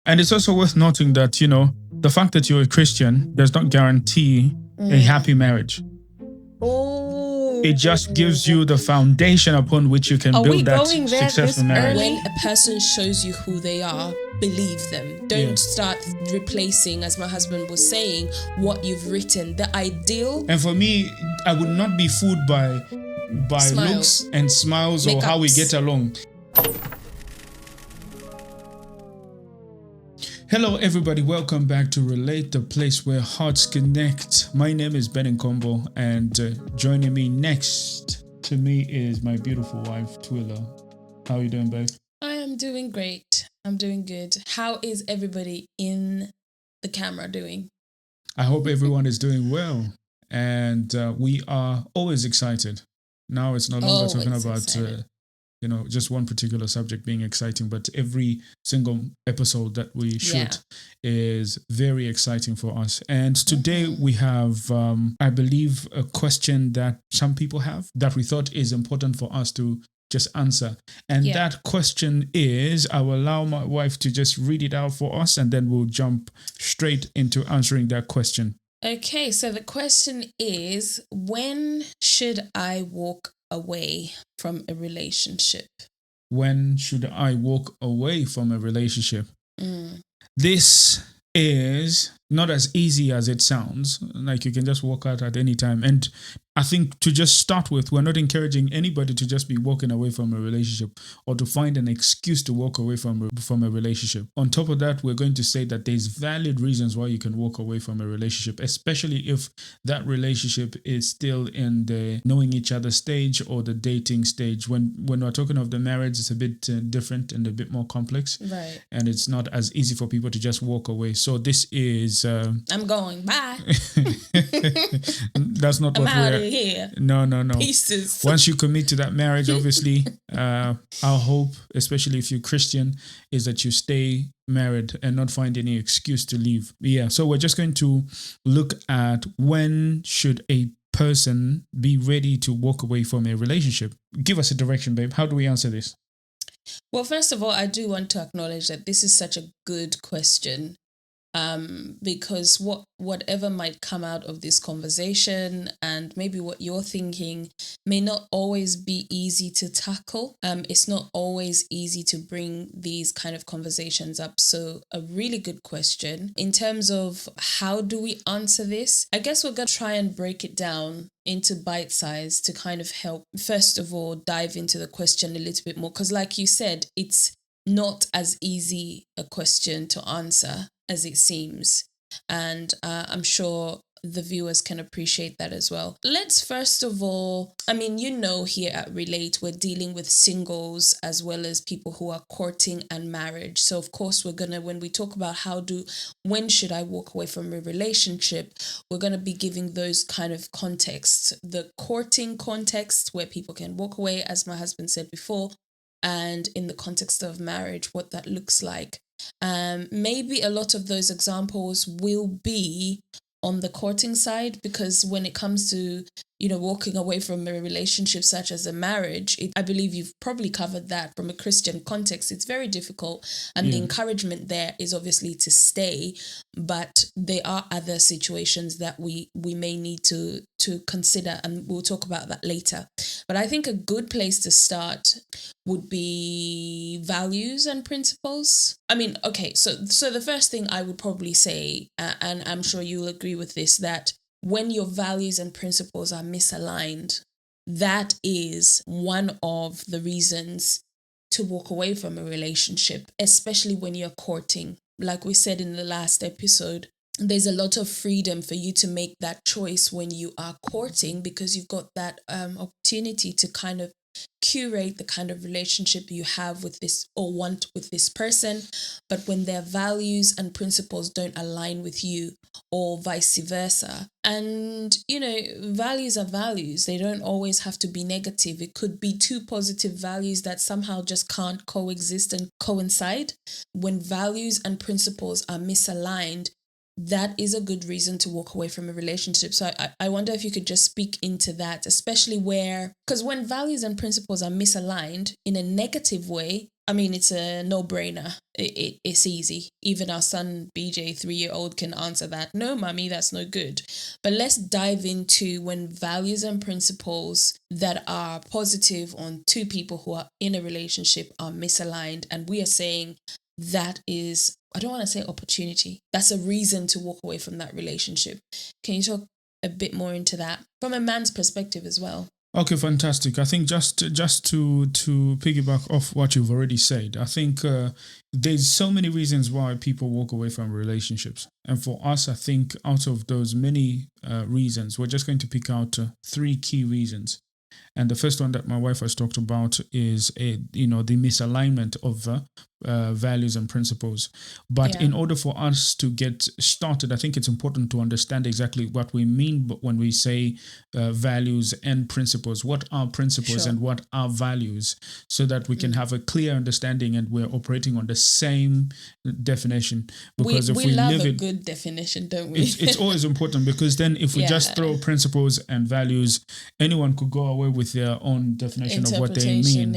And it's also worth noting that, the fact that you're a Christian does not guarantee a happy marriage. Oh, It just gives you the foundation upon which you can build that successful marriage. When a person shows you who they are, believe them. Don't start replacing, as my husband was saying, what you've written. The ideal. And for me, I would not be fooled by looks and smiles or how we get along. Hello everybody, welcome back to Relate, the place where hearts connect. My name is Ben Nkombo, and joining me next to me is my beautiful wife, Twila. How are you doing, babe? I am doing great. I'm doing good. How is everybody in the camera doing? I hope everyone is doing well, and we are always excited. Now it's no longer talking about just one particular subject being exciting, but every single episode that we shoot is very exciting for us. And today we have, I believe, a question that some people have that we thought is important for us to just answer. And that question is, I will allow my wife to just read it out for us, and then we'll jump straight into answering that question. Okay, so the question is, when should I walk away from a relationship? When should I walk away from a relationship? This is not as easy as it sounds. Like you can just walk out at any time. And I think to just start with, we're not encouraging anybody to just be walking away from a relationship or to find an excuse to walk away from a relationship. On top of that, we're going to say that there's valid reasons why you can walk away from a relationship, especially if that relationship is still in the knowing each other stage or the dating stage. When we're talking of the marriage, it's a bit different and a bit more complex. Right. And it's not as easy for people to just walk away. So this is... I'm going. Bye. That's not what we're... Here. No. Pieces. Once you commit to that marriage, obviously, our hope, especially if you're Christian, is that you stay married and not find any excuse to leave. Yeah, so we're just going to look at when should a person be ready to walk away from a relationship. Give us a direction, babe. How do we answer this? Well, first of all, I do want to acknowledge that this is such a good question. Because whatever might come out of this conversation and maybe what you're thinking may not always be easy to tackle. It's not always easy to bring these kind of conversations up. So a really good question. In terms of how do we answer this, I guess we're going to try and break it down into bite size to kind of help, first of all, dive into the question a little bit more. Because like you said, it's not as easy a question to answer as it seems. And I'm sure the viewers can appreciate that as well. Let's first of all, here at Relate, we're dealing with singles as well as people who are courting and marriage. So of course, when we talk about when should I walk away from a relationship, we're going to be giving those kind of contexts. The courting context where people can walk away, as my husband said before, and in the context of marriage, what that looks like. Maybe a lot of those examples will be on the courting side, because when it comes to, walking away from a relationship such as a marriage, I believe you've probably covered that from a Christian context. It's very difficult. And the encouragement there is obviously to stay. But there are other situations that we may need to consider, and we'll talk about that later. But I think a good place to start would be values and principles. So the first thing I would probably say, and I'm sure you'll agree with this, that when your values and principles are misaligned, that is one of the reasons to walk away from a relationship, especially when you're courting. Like we said in the last episode, there's a lot of freedom for you to make that choice when you are courting, because you've got that opportunity to kind of curate the kind of relationship you have with this or want with this person. But when their values and principles don't align with you, or vice versa, and values are values, they don't always have to be negative. It could be two positive values that somehow just can't coexist and coincide. When values and principles are misaligned, that is a good reason to walk away from a relationship. So I wonder if you could just speak into that, especially because when values and principles are misaligned in a negative way, I mean, it's a no-brainer. It's easy. Even our son, BJ, 3-year-old, can answer that. No, mommy, that's no good. But let's dive into when values and principles that are positive on two people who are in a relationship are misaligned. And we are saying that is, I don't want to say opportunity. That's a reason to walk away from that relationship. Can you talk a bit more into that from a man's perspective as well? Okay, fantastic. I think just to piggyback off what you've already said, I think there's so many reasons why people walk away from relationships. And for us, I think out of those many reasons, we're just going to pick out 3 key reasons. And the first one that my wife has talked about is the misalignment of values and principles. But in order for us to get started, I think it's important to understand exactly what we mean when we say values and principles. What are principles and what are values, so that we can have a clear understanding and we're operating on the same definition. Because we love a good definition, don't we? It's always important, because then if we just throw principles and values, anyone could go away with their own definition of what they mean.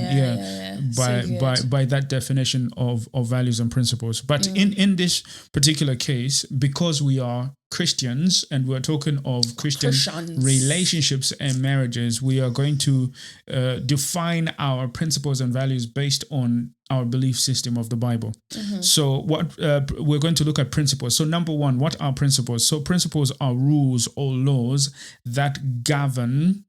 By that definition of values and principles. But in this particular case, because we are Christians and we're talking of Christian relationships and marriages, we are going to define our principles and values based on our belief system of the Bible. So what we're going to look at principles. So number one, what are principles? So principles are rules or laws that govern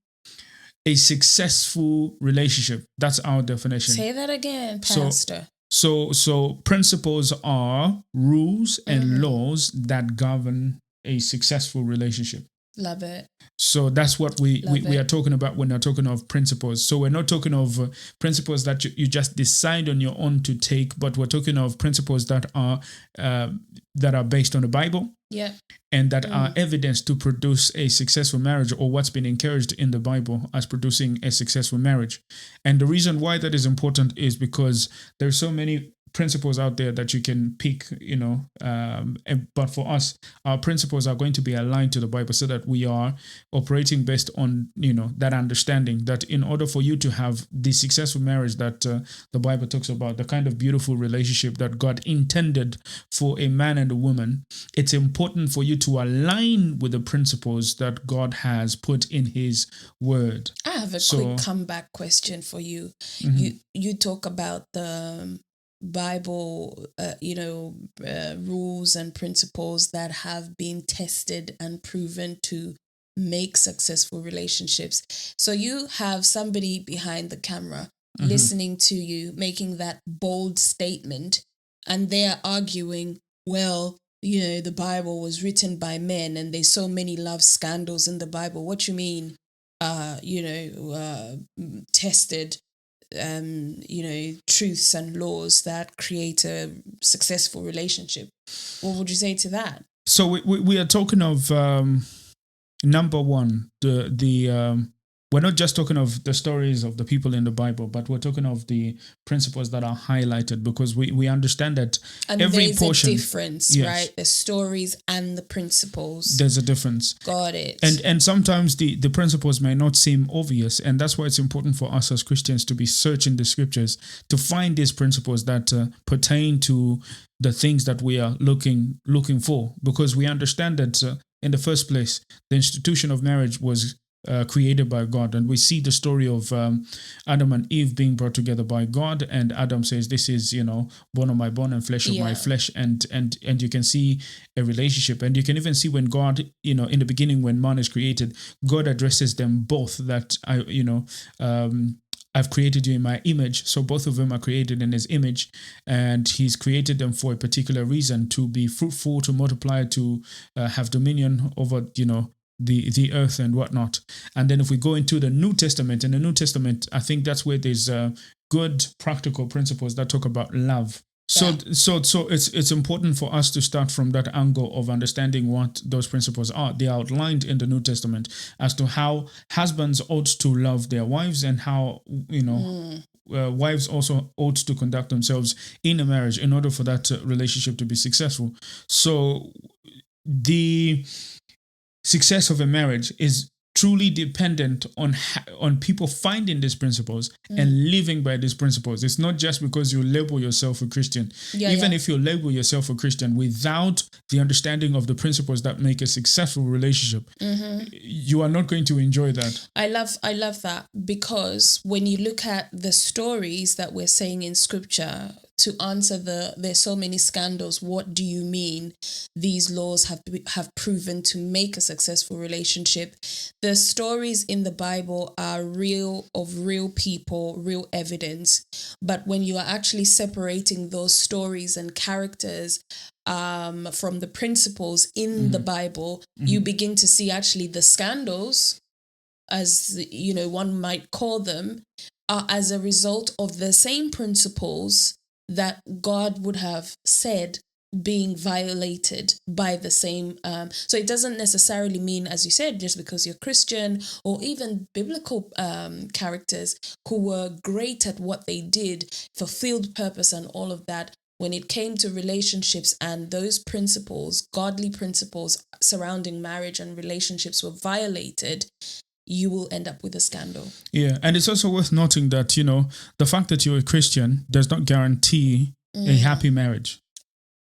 a successful relationship. That's our definition. Say that again, Pastor. So principles are rules and laws that govern a successful relationship. Love it. So that's what we are talking about when we're talking of principles. So we're not talking of principles that you just decide on your own to take, but we're talking of principles that are based on the Bible. Yeah. And that are evidence to produce a successful marriage, or what's been encouraged in the Bible as producing a successful marriage. And the reason why that is important is because there's so many principles out there that you can pick, but for us, our principles are going to be aligned to the Bible, so that we are operating based on, that understanding that in order for you to have the successful marriage that the Bible talks about, the kind of beautiful relationship that God intended for a man and a woman, it's important for you to align with the principles that God has put in His Word. I have a quick comeback question for you. You talk about the Bible, rules and principles that have been tested and proven to make successful relationships. So you have somebody behind the camera listening to you, making that bold statement, and they are arguing, well, the Bible was written by men and there's so many love scandals in the Bible. What you mean, tested truths and laws that create a successful relationship? What would you say to that? So we are talking of number one, the we're not just talking of the stories of the people in the Bible, but we're talking of the principles that are highlighted, because we understand that and every portion. There's a difference, right? The stories and the principles. There's a difference. Got it. And sometimes the principles may not seem obvious, and that's why it's important for us as Christians to be searching the scriptures to find these principles that pertain to the things that we are looking for, because we understand that in the first place, the institution of marriage was created by God, and we see the story of Adam and Eve being brought together by God, and Adam says, this is bone of my bone and flesh of my flesh, and you can see a relationship, and you can even see when God, in the beginning when man is created, God addresses them both that I've created you in my image. So both of them are created in His image, and He's created them for a particular reason: to be fruitful, to multiply, to have dominion over the earth and whatnot. And then if we go into the New Testament, in the New Testament, I think that's where there's good practical principles that talk about love. So it's important for us to start from that angle of understanding what those principles are. They are outlined in the New Testament as to how husbands ought to love their wives, and how wives also ought to conduct themselves in a marriage in order for that relationship to be successful. So the success of a marriage is truly dependent on people finding these principles and living by these principles. It's not just because you label yourself a Christian. Even if you label yourself a Christian without the understanding of the principles that make a successful relationship, you are not going to enjoy that. I love that, because when you look at the stories that we're saying in scripture, to answer there's so many scandals, what do you mean these laws have proven to make a successful relationship? The stories in the Bible are real people, real evidence. But when you are actually separating those stories and characters from the principles in the Bible, you begin to see actually the scandals, as one might call them, are as a result of the same principles that God would have said being violated by the same. So it doesn't necessarily mean, as you said, just because you're Christian, or even biblical characters who were great at what they did, fulfilled purpose and all of that. When it came to relationships and those principles, godly principles surrounding marriage and relationships were violated, you will end up with a scandal. Yeah, and it's also worth noting that, the fact that you're a Christian does not guarantee a happy marriage.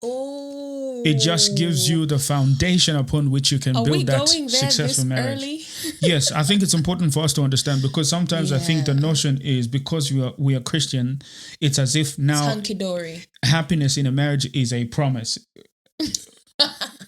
Oh. It just gives you the foundation upon which you can build that successful marriage. Early? Yes, I think it's important for us to understand, because sometimes I think the notion is because we are Christian, it's as if now it's hunky-dory. Happiness in a marriage is a promise.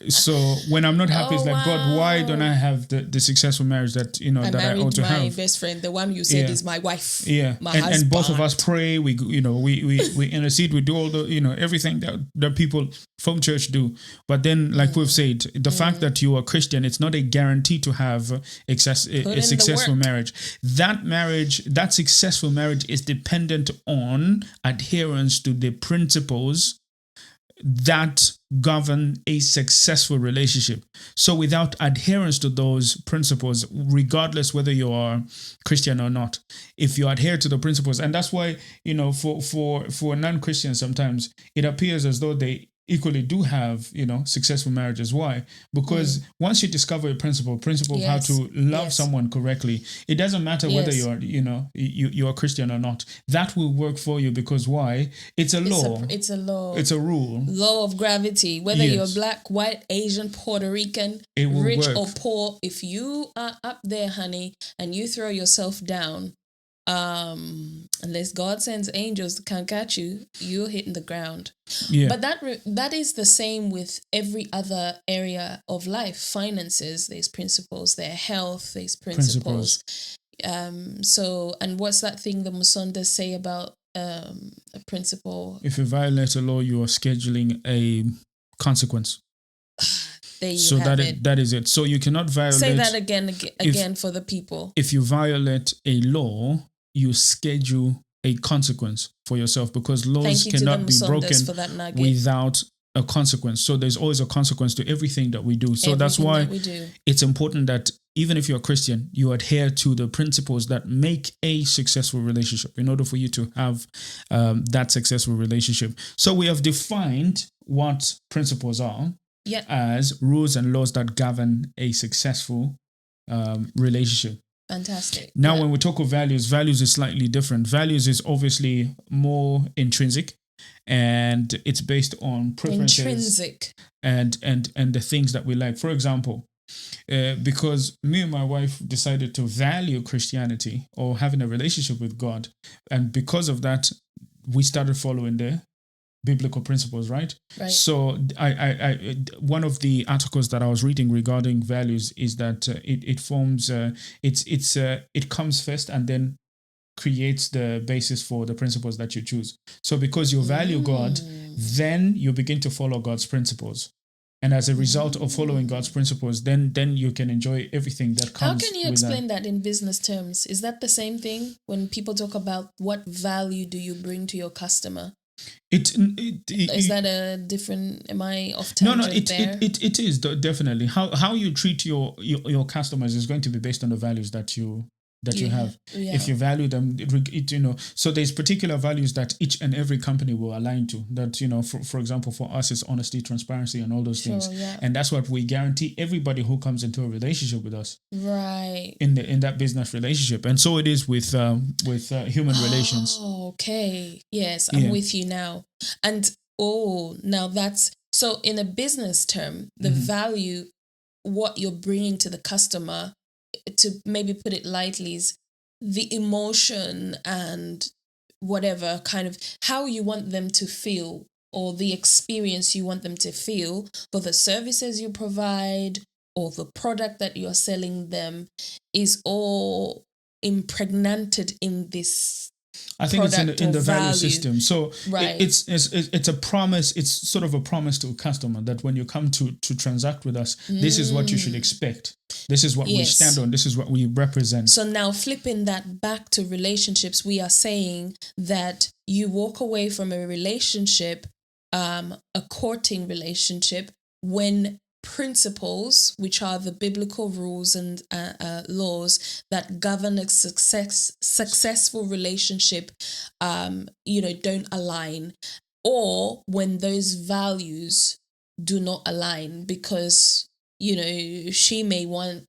So when I'm not happy, it's like, God, why don't I have the successful marriage that that I ought to have? I married my best friend, the one you said is my wife. Yeah, my husband. And both of us pray. We intercede. We do all the everything that people from church do. But then, like we've said, the fact that you are Christian, it's not a guarantee to have a successful marriage. That successful marriage is dependent on adherence to the principles that govern a successful relationship. So without adherence to those principles, regardless whether you are Christian or not, if you adhere to the principles, and that's why, for non-Christians, sometimes it appears as though they equally do have, successful marriages. Why? Because once you discover a principle of how to love someone correctly, it doesn't matter whether you are Christian or not. That will work for you, because why? It's a law. It's a law. It's a rule. Law of gravity. Whether you're black, white, Asian, Puerto Rican, rich or poor, if you are up there, honey, and you throw yourself down, unless God sends angels to come catch you, you're hitting the ground. Yeah. But that is the same with every other area of life. Finances, there's principles. Their health, there's principles. And what's that thing the Musondas say about a principle? If you violate a law, you are scheduling a consequence. There you have it. That is it. So you cannot violate. Say that again for the people. If you violate a law, you schedule a consequence for yourself, because laws cannot be broken without a consequence. So there's always a consequence to everything that we do. So that's why it's important that even if you're a Christian, you adhere to the principles that make a successful relationship in order for you to have that successful relationship. So we have defined what principles are as rules and laws that govern a successful relationship. Fantastic. Now, when we talk of values is slightly different. Values is obviously more intrinsic, and it's based on preferences. Intrinsic. And the things that we like. For example, because me and my wife decided to value Christianity or having a relationship with God, and because of that, we started following the biblical principles, right? So I one of the articles that I was reading regarding values is that it forms it comes first and then creates the basis for the principles that you choose. So because you value God, then you begin to follow God's principles. And as a result of following God's principles, then you can enjoy everything that comes. How can you explain that in business terms? Is that the same thing when people talk about what value do you bring to your customer? Is that a different? Am I off tangent there? It is definitely how you treat your customers is going to be based on the values that you that you have. If you value them, so there's particular values that each and every company will align to. That, for example, for us, it's honesty, transparency, and all those things. Yeah. And that's what we guarantee everybody who comes into a relationship with us. Right. In that business relationship. And so it is with human relations. Oh, okay. Yes, I'm with you now. And now that's so in a business term, the value, what you're bringing to the customer, to maybe put it lightly, is the emotion and whatever kind of how you want them to feel, or the experience you want them to feel for the services you provide or the product that you're selling them, is all impregnated in this. I think it's in the value system. So it's a promise. It's sort of a promise to a customer that when you come to transact with us, this is what you should expect. This is what we stand on. This is what we represent. So now flipping that back to relationships, we are saying that you walk away from a relationship, a courting relationship, when principles, which are the biblical rules and laws that govern a successful relationship, don't align, or when those values do not align, because she may want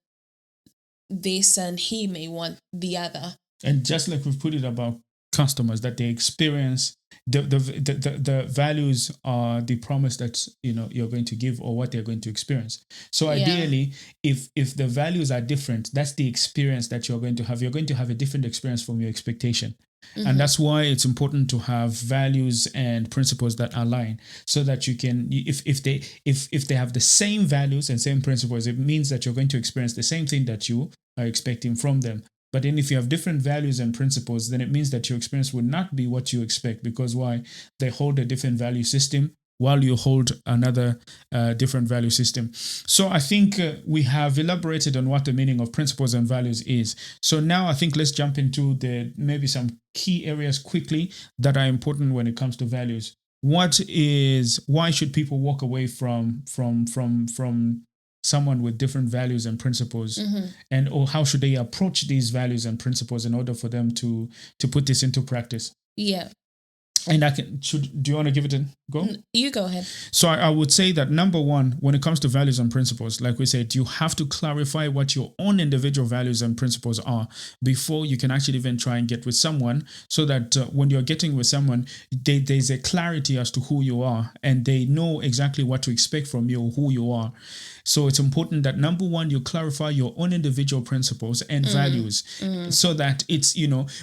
this and he may want the other. And just like we've put it about customers, that they experience the values are the promise that you're going to give, or what they're going to experience. So ideally, if the values are different, that's the experience that you're going to have. You're going to have a different experience from your expectation. And that's why it's important to have values and principles that align, so that you can, if they have the same values and same principles, it means that you're going to experience the same thing that you are expecting from them. But then if you have different values and principles, then it means that your experience would not be what you expect, because why? They hold a different value system while you hold another different value system. So I think we have elaborated on what the meaning of principles and values is. So now I think let's jump into maybe some key areas quickly that are important when it comes to values. Why should people walk away from someone with different values and principles, or how should they approach these values and principles in order for them to put this into practice? Yeah. And do you want to give it a go? You go ahead. So I would say that number one, when it comes to values and principles, like we said, you have to clarify what your own individual values and principles are before you can actually even try and get with someone, so that when you're getting with someone, there's a clarity as to who you are, and they know exactly what to expect from you, who you are. So it's important that number one, you clarify your own individual principles and values, so that it's,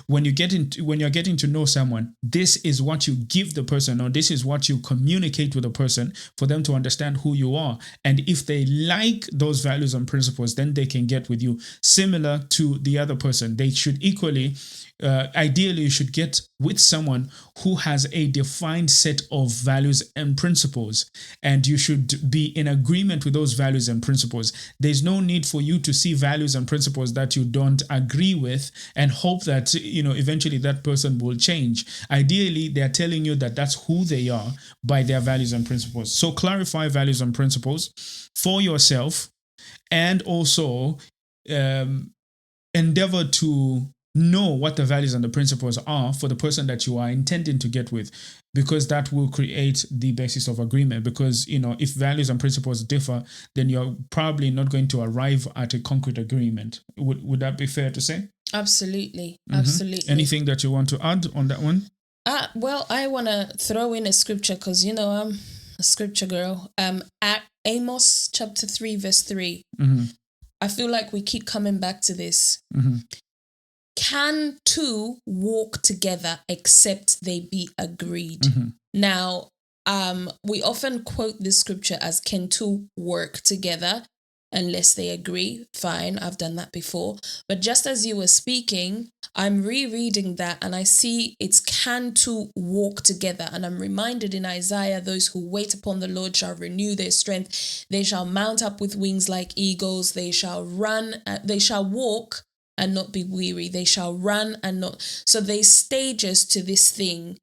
when you're getting to know someone, this is what you give the person, or this is what you communicate with the person for them to understand who you are. And if they like those values and principles, then they can get with you. Similar to the other person, they should equally, ideally, you should get with someone who has a defined set of values and principles, and you should be in agreement with those values and principles. There's no need for you to see values and principles that you don't agree with and hope that eventually that person will change. Ideally, they're telling you that that's who they are by their values and principles. So clarify values and principles for yourself, and also endeavor to know what the values and the principles are for the person that you are intending to get with, because that will create the basis of agreement. Because, if values and principles differ, then you're probably not going to arrive at a concrete agreement. Would that be fair to say? Absolutely. Absolutely. Anything that you want to add on that one? Well, I want to throw in a scripture, because, I'm a scripture girl. At Amos chapter 3, verse 3. I feel like we keep coming back to this. Can two walk together except they be agreed? Now, we often quote this scripture as, can two work together unless they agree? Fine, I've done that before. But just as you were speaking, I'm rereading that and I see it's can two walk together. And I'm reminded in Isaiah, those who wait upon the Lord shall renew their strength. They shall mount up with wings like eagles. They shall run, they shall walk and not be weary. They shall run and not. So there's stages to this thing,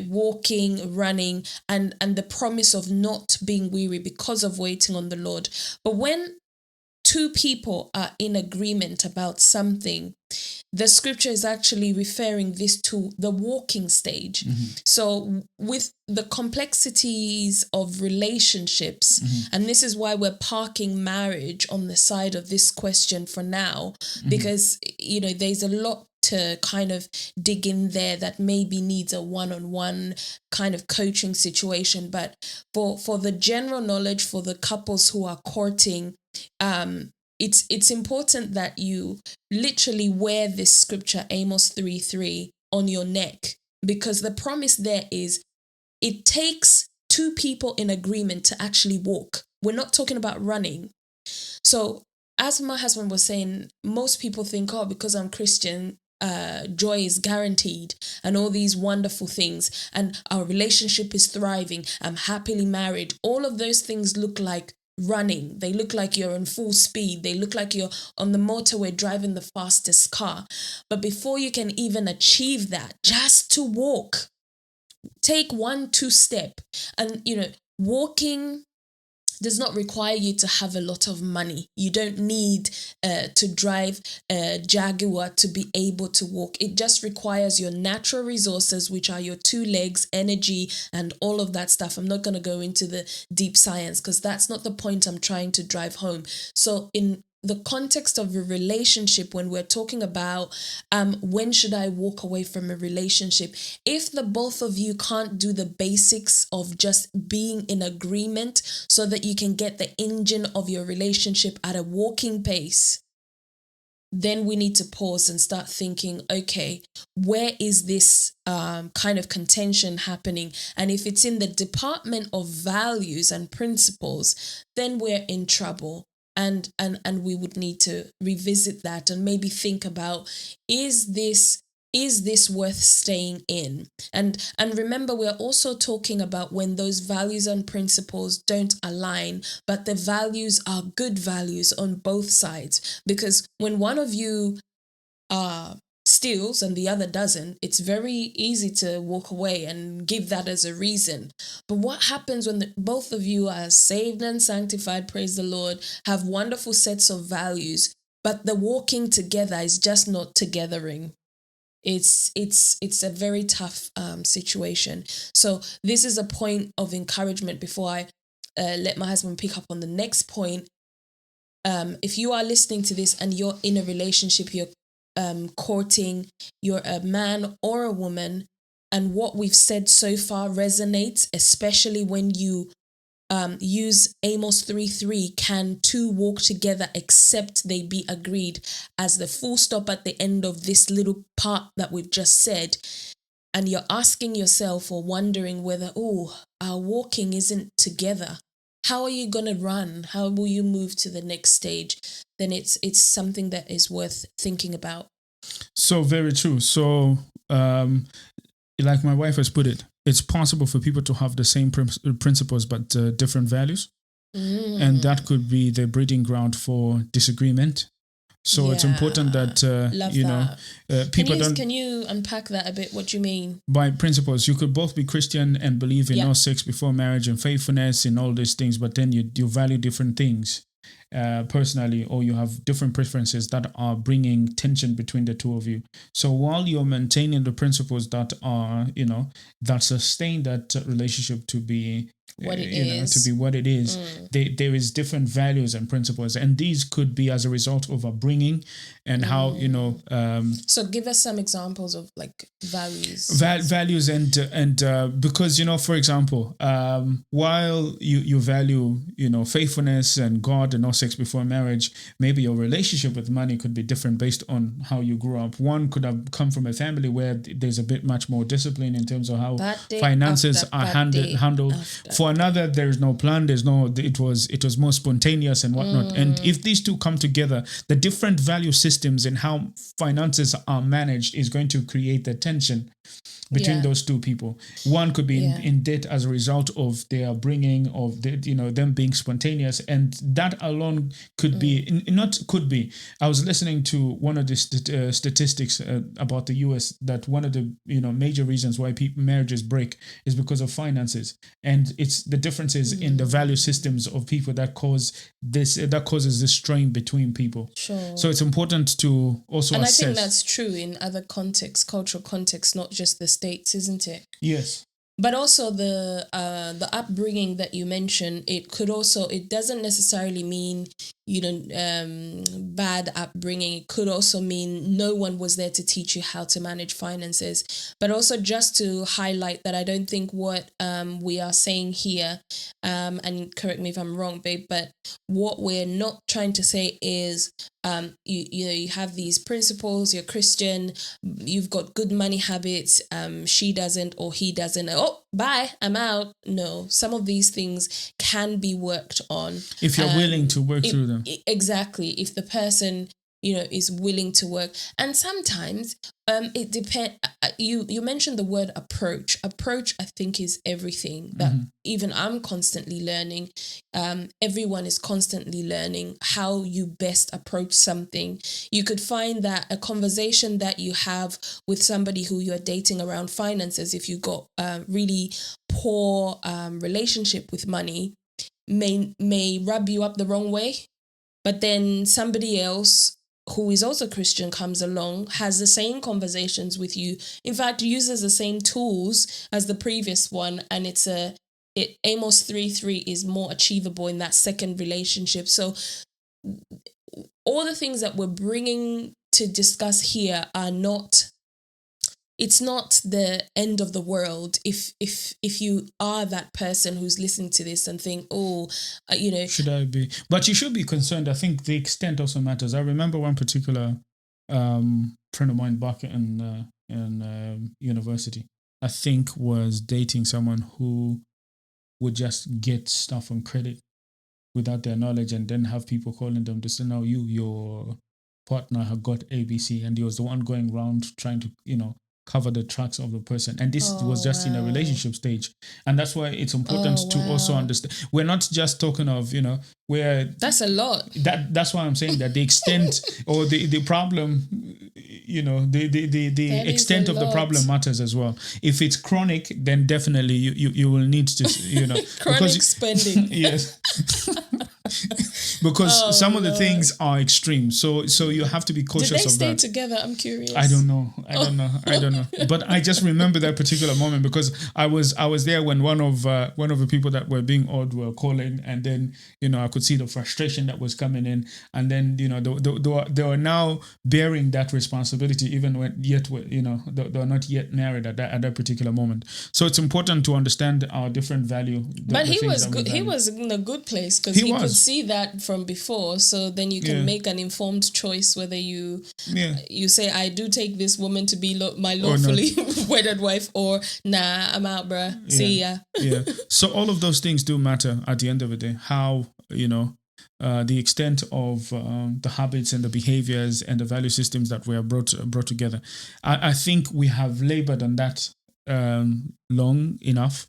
walking, running, and the promise of not being weary because of waiting on the Lord. But when two people are in agreement about something, the scripture is actually referring this to the walking stage. So with the complexities of relationships, and this is why we're parking marriage on the side of this question for now, because, you know, there's a lot to kind of dig in there that maybe needs a one-on-one kind of coaching situation. But for the general knowledge, for the couples who are courting, it's important that you literally wear this scripture, Amos 3:3, on your neck, because the promise there is it takes two people in agreement to actually walk. We're not talking about running. So as my husband was saying, most people think, oh, because I'm Christian, joy is guaranteed and all these wonderful things, and our relationship is thriving, I'm happily married. All of those things look like running. They look like you're in full speed. They look like you're on the motorway driving the fastest car. But before you can even achieve that, just to walk, take 1-2 step. And, you know, walking does not require you to have a lot of money. You don't need to drive a Jaguar to be able to walk. It just requires your natural resources, which are your 2 legs, energy, and all of that stuff. I'm not going to go into the deep science because that's not the point I'm trying to drive home. So in the context of a relationship, when we're talking about when should I walk away from a relationship, if the both of you can't do the basics of just being in agreement so that you can get the engine of your relationship at a walking pace, then we need to pause and start thinking, okay, where is this kind of contention happening? And if it's in the department of values and principles, then we're in trouble. And we would need to revisit that and maybe think about, is this worth staying in? And remember, we're also talking about when those values and principles don't align, but the values are good values on both sides. Because when one of you steals and the other doesn't, it's very easy to walk away and give that as a reason. But what happens when both of you are saved and sanctified, praise the Lord, have wonderful sets of values, but the walking together is just not togethering? It's a very tough situation. So this is a point of encouragement before I let my husband pick up on the next point. If you are listening to this and you're in a relationship, you're courting, you're a man or a woman, and what we've said so far resonates, especially when you use Amos 3:3, can two walk together except they be agreed, as the full stop at the end of this little part that we've just said, and you're asking yourself or wondering whether, our walking isn't together, how are you going to run? How will you move to the next stage? Then it's something that is worth thinking about. So very true. So like my wife has put it, it's possible for people to have the same principles but different values. And that could be the breeding ground for disagreement. So it's important that, people don't... Can you unpack that a bit? What do you mean? By principles, you could both be Christian and believe in no sex before marriage and faithfulness and all these things, but then you value different things personally, or you have different preferences that are bringing tension between the two of you. So while you're maintaining the principles that are, that sustain that relationship to be what it is, there is different values and principles, and these could be as a result of upbringing and how so give us some examples of like values. Values and because for example, while you value faithfulness and God and no sex before marriage, maybe your relationship with money could be different based on how you grew up. One could have come from a family where there's a bit much more discipline in terms of how finances are handled. For another, there is no plan. It was more spontaneous and whatnot. And if these two come together, the different value systems and how finances are managed is going to create the tension between those two people. One could be in debt as a result of their bringing of them being spontaneous, and that alone could be I was listening to one of the statistics about the US, that one of the major reasons why marriages break is because of finances, and it's the differences in the value systems of people that causes this strain between people. Sure. So it's important to also assess. And I think that's true in other contexts, cultural contexts, not just the States, isn't it? Yes. But also the upbringing that you mentioned, it doesn't necessarily mean, bad upbringing. It could also mean no one was there to teach you how to manage finances. But also just to highlight that I don't think what we are saying here, and correct me if I'm wrong, babe, but what we're not trying to say is you have these principles, you're Christian, you've got good money habits, she doesn't or he doesn't, oh, bye, I'm out. No, some of these things can be worked on. If you're willing to work through them. Exactly. If the person, is willing to work. And sometimes it depends. You mentioned the word approach. Approach, I think, is everything that even I'm constantly learning. Everyone is constantly learning how you best approach something. You could find that a conversation that you have with somebody who you're dating around finances, if you got a really poor relationship with money, may rub you up the wrong way. But then somebody else who is also Christian comes along, has the same conversations with you, in fact, uses the same tools as the previous one, and Amos 3:3 is more achievable in that second relationship. So all the things that we're bringing to discuss here are not, it's not the end of the world if you are that person who's listening to this and think, should I be? But you should be concerned. I think the extent also matters. I remember one particular friend of mine back in university, I think, was dating someone who would just get stuff on credit without their knowledge, and then have people calling them to say, no, your partner had got ABC, and he was the one going around trying to, cover the tracks of the person. And this was just in a relationship stage. And that's why it's important to also understand. We're not just talking of, where... That's a lot. That's why I'm saying that the extent or the problem, the extent of the problem matters as well. If it's chronic, then definitely you will need to, chronic spending. Yes. Because some of the things are extreme, so you have to be cautious of that. Did they stay together? I'm curious. I don't know. But I just remember that particular moment because I was there when one of the people that were being odd were calling, and then I could see the frustration that was coming in, and then they were now bearing that responsibility even when they were not yet married at that particular moment. So it's important to understand our different value. But he was good. He was in a good place because he could see that from before. So then you can make an informed choice whether you say, I do take this woman to be my lawfully wedded wife, or nah, I'm out, bruh. See ya. Yeah. So all of those things do matter at the end of the day. How, the extent of the habits and the behaviors and the value systems that were brought together. I think we have labored on that long enough.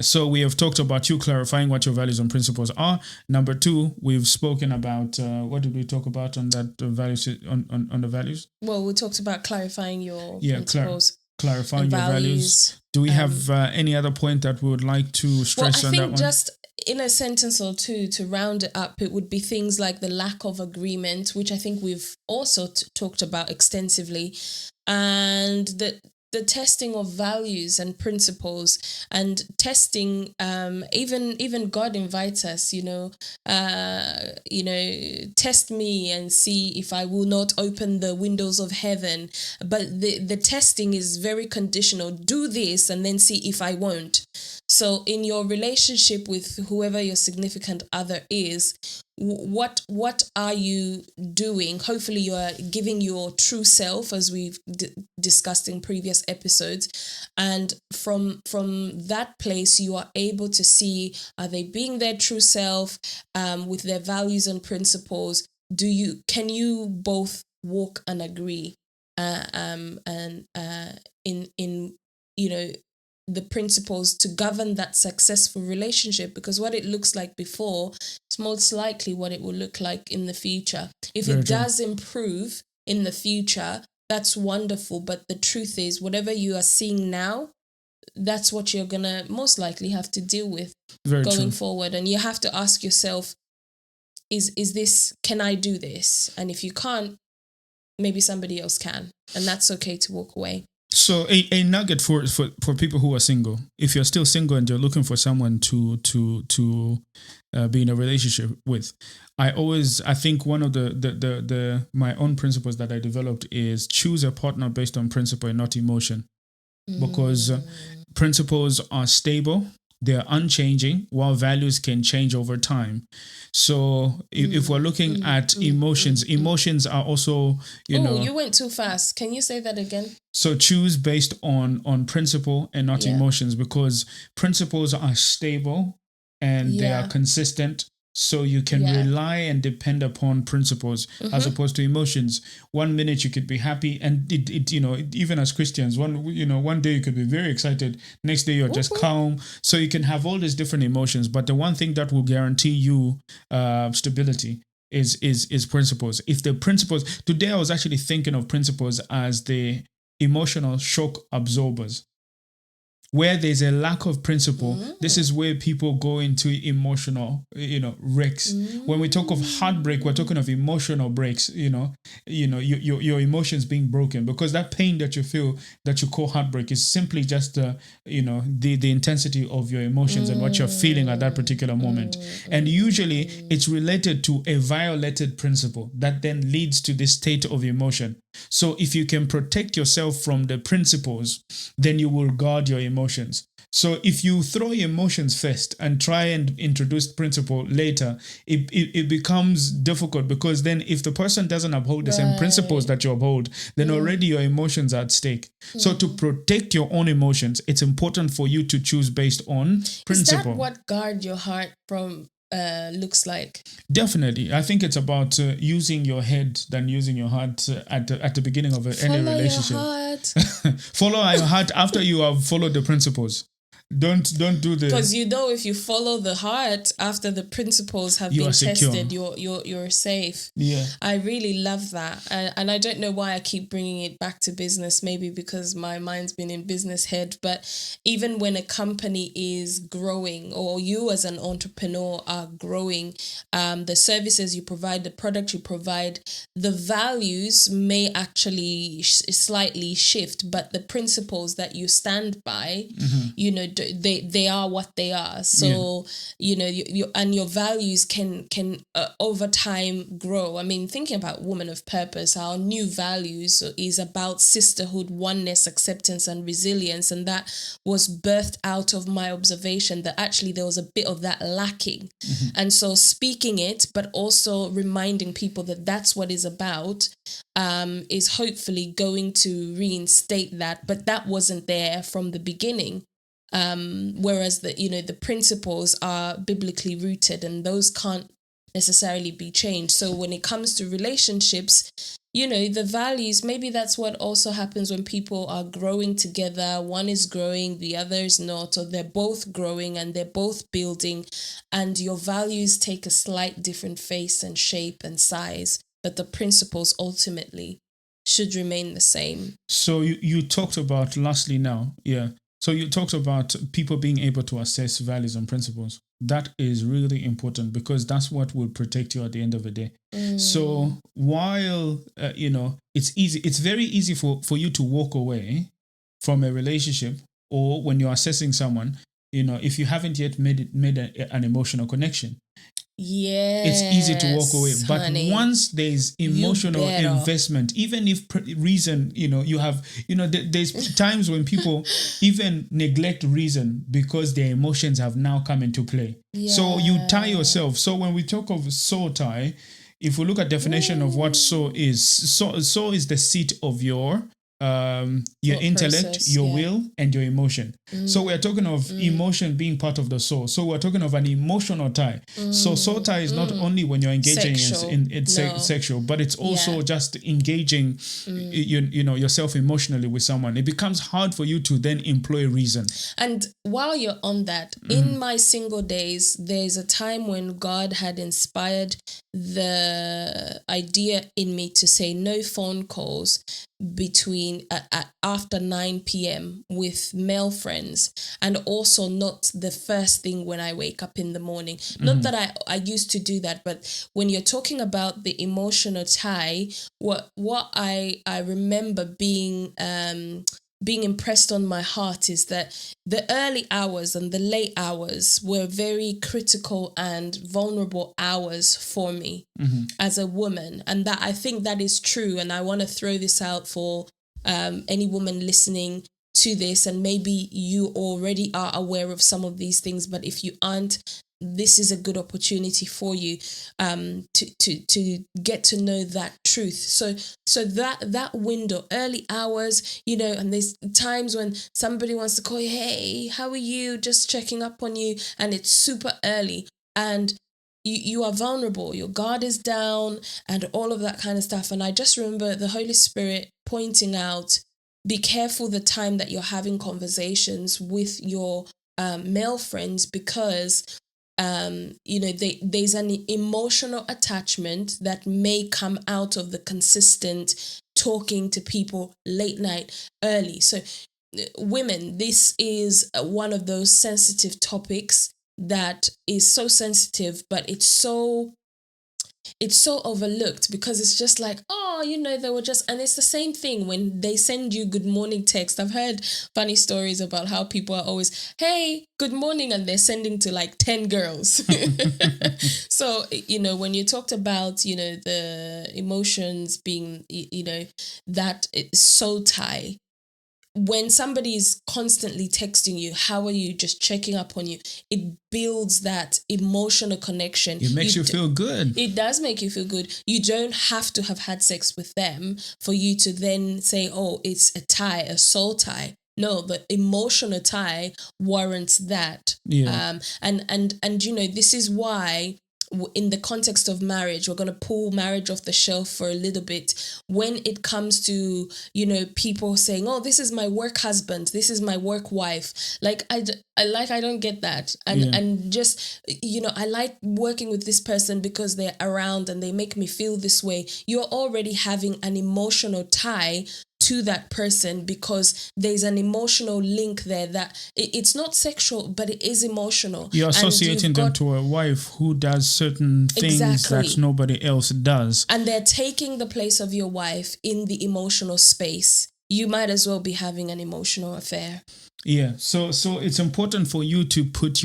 So we have talked about you clarifying what your values and principles are. Number 2, we've spoken about what did we talk about on that values on the values? Well, we talked about clarifying your principles. Clarifying your values. Do we have any other point that we would like to stress on that one? I think just in a sentence or two to round it up, it would be things like the lack of agreement, which I think we've also talked about extensively, and the testing of values and principles, and testing, even God invites us, test me and see if I will not open the windows of heaven. But the testing is very conditional. Do this and then see if I won't. So in your relationship with whoever your significant other is, what are you doing? Hopefully you are giving your true self, as we've discussed in previous episodes, and from that place you are able to see, are they being their true self with their values and principles? Can you both walk and agree in the principles to govern that successful relationship? Because what it looks like before is most likely what it will look like in the future. If it does improve in the future, that's wonderful. But the truth is, whatever you are seeing now, that's what you're going to most likely have to deal with Very going true. forward. And you have to ask yourself, is this, can I do this? And if you can't, maybe somebody else can. And that's okay to walk away. So a nugget for people who are single. If you're still single and you're looking for someone to be in a relationship with, I think one of the my own principles that I developed is choose a partner based on principle and not emotion, because principles are stable. They're unchanging, while values can change over time. So if we're looking at emotions are also, you went too fast. Can you say that again? So choose based on principle and not emotions, because principles are stable and they are consistent. So you can rely and depend upon principles as opposed to emotions. 1 minute you could be happy, and it even as Christians, one day you could be very excited, next day you're just calm. So you can have all these different emotions, but the one thing that will guarantee you stability is principles. If the principles, today I was actually thinking of principles as the emotional shock absorbers. Where there's a lack of principle, this is where people go into emotional, wrecks. When we talk of heartbreak, we're talking of emotional breaks. Your emotions being broken, because that pain that you feel, that you call heartbreak, is simply just the intensity of your emotions and what you're feeling at that particular moment. And usually, it's related to a violated principle that then leads to this state of emotion. So if you can protect yourself from the principles, then you will guard your emotions. So if you throw your emotions first and try and introduce principle later, it becomes difficult, because then if the person doesn't uphold the same principles that you uphold, then already your emotions are at stake. So to protect your own emotions, it's important for you to choose based on principle. Is that what guard your heart from looks like? Definitely. I think it's about using your head than using your heart at the beginning of any relationship. Follow your heart. Follow your heart after you have followed the principles. Don't do the, because if you follow the heart after the principles have been tested, you're safe. Yeah, I really love that, and I don't know why I keep bringing it back to business. Maybe because my mind's been in business head. But even when a company is growing, or you as an entrepreneur are growing, the services you provide, the product you provide, the values may actually slightly shift, but the principles that you stand by, they are what they are. So you and your values can over time grow. I mean, thinking about Woman of Purpose, our new values is about sisterhood, oneness, acceptance, and resilience, and that was birthed out of my observation that actually there was a bit of that lacking. And so speaking it, but also reminding people that that's what it's about, is hopefully going to reinstate that. But that wasn't there from the beginning. Whereas the principles are biblically rooted, and those can't necessarily be changed. So when it comes to relationships, the values, maybe that's what also happens when people are growing together. One is growing, the other is not, or they're both growing and they're both building, and your values take a slight different face and shape and size, but the principles ultimately should remain the same. So you talked about, lastly now, so you talked about people being able to assess values and principles. That is really important, because that's what will protect you at the end of the day. So while, it's very easy for you to walk away from a relationship, or when you're assessing someone, if you haven't yet made an emotional connection. Yes, it's easy to walk away, but honey, once there's emotional investment, even if reason, you have, there's times when people even neglect reason because their emotions have now come into play. So you tie yourself. So when we talk of soul tie, if we look at definition of what soul is the seat of your intellect, process, your will, and your emotion. So we're talking of emotion being part of the soul. So we're talking of an emotional tie. So soul tie is not only when you're engaging in sexual, but it's also just engaging yourself emotionally with someone. It becomes hard for you to then employ reason. And while you're on that, in my single days, there's a time when God had inspired the idea in me to say no phone calls between after 9 p.m. with male friends, and also not the first thing when I wake up in the morning. Not that I used to do that, but when you're talking about the emotional tie, what I remember being impressed on my heart is that the early hours and the late hours were very critical and vulnerable hours for me as a woman. And that I think that is true. And I want to throw this out for any woman listening to this. And maybe you already are aware of some of these things, but if you aren't, this is a good opportunity for you to get to know that truth. So that window, early hours, and there's times when somebody wants to call you, hey, how are you? Just checking up on you. And it's super early. And you are vulnerable. Your guard is down and all of that kind of stuff. And I just remember the Holy Spirit pointing out, be careful the time that you're having conversations with your male friends, because there's an emotional attachment that may come out of the consistent talking to people late night, early. So women, this is one of those sensitive topics that is so sensitive, but it's so overlooked, because it's just like, they were just, and it's the same thing when they send you good morning text. I've heard funny stories about how people are always, hey, good morning, and they're sending to like 10 girls. So, when you talked about, the emotions being, that soul tie, when somebody is constantly texting you, how are you, just checking up on you, it builds that emotional connection. It makes you feel good. It does make you feel good. You don't have to have had sex with them for you to then say, oh, it's a tie, a soul tie. No, the emotional tie warrants that. Yeah. And this is why, in the context of marriage, we're going to pull marriage off the shelf for a little bit. When it comes to, people saying, oh, this is my work husband, this is my work wife. Like, I don't get that. And just, I like working with this person because they're around and they make me feel this way. You're already having an emotional tie to that person, because there's an emotional link there that it's not sexual, but it is emotional. You're associating them to a wife who does certain things that nobody else does. And they're taking the place of your wife in the emotional space. You might as well be having an emotional affair. Yeah, so it's important for you to put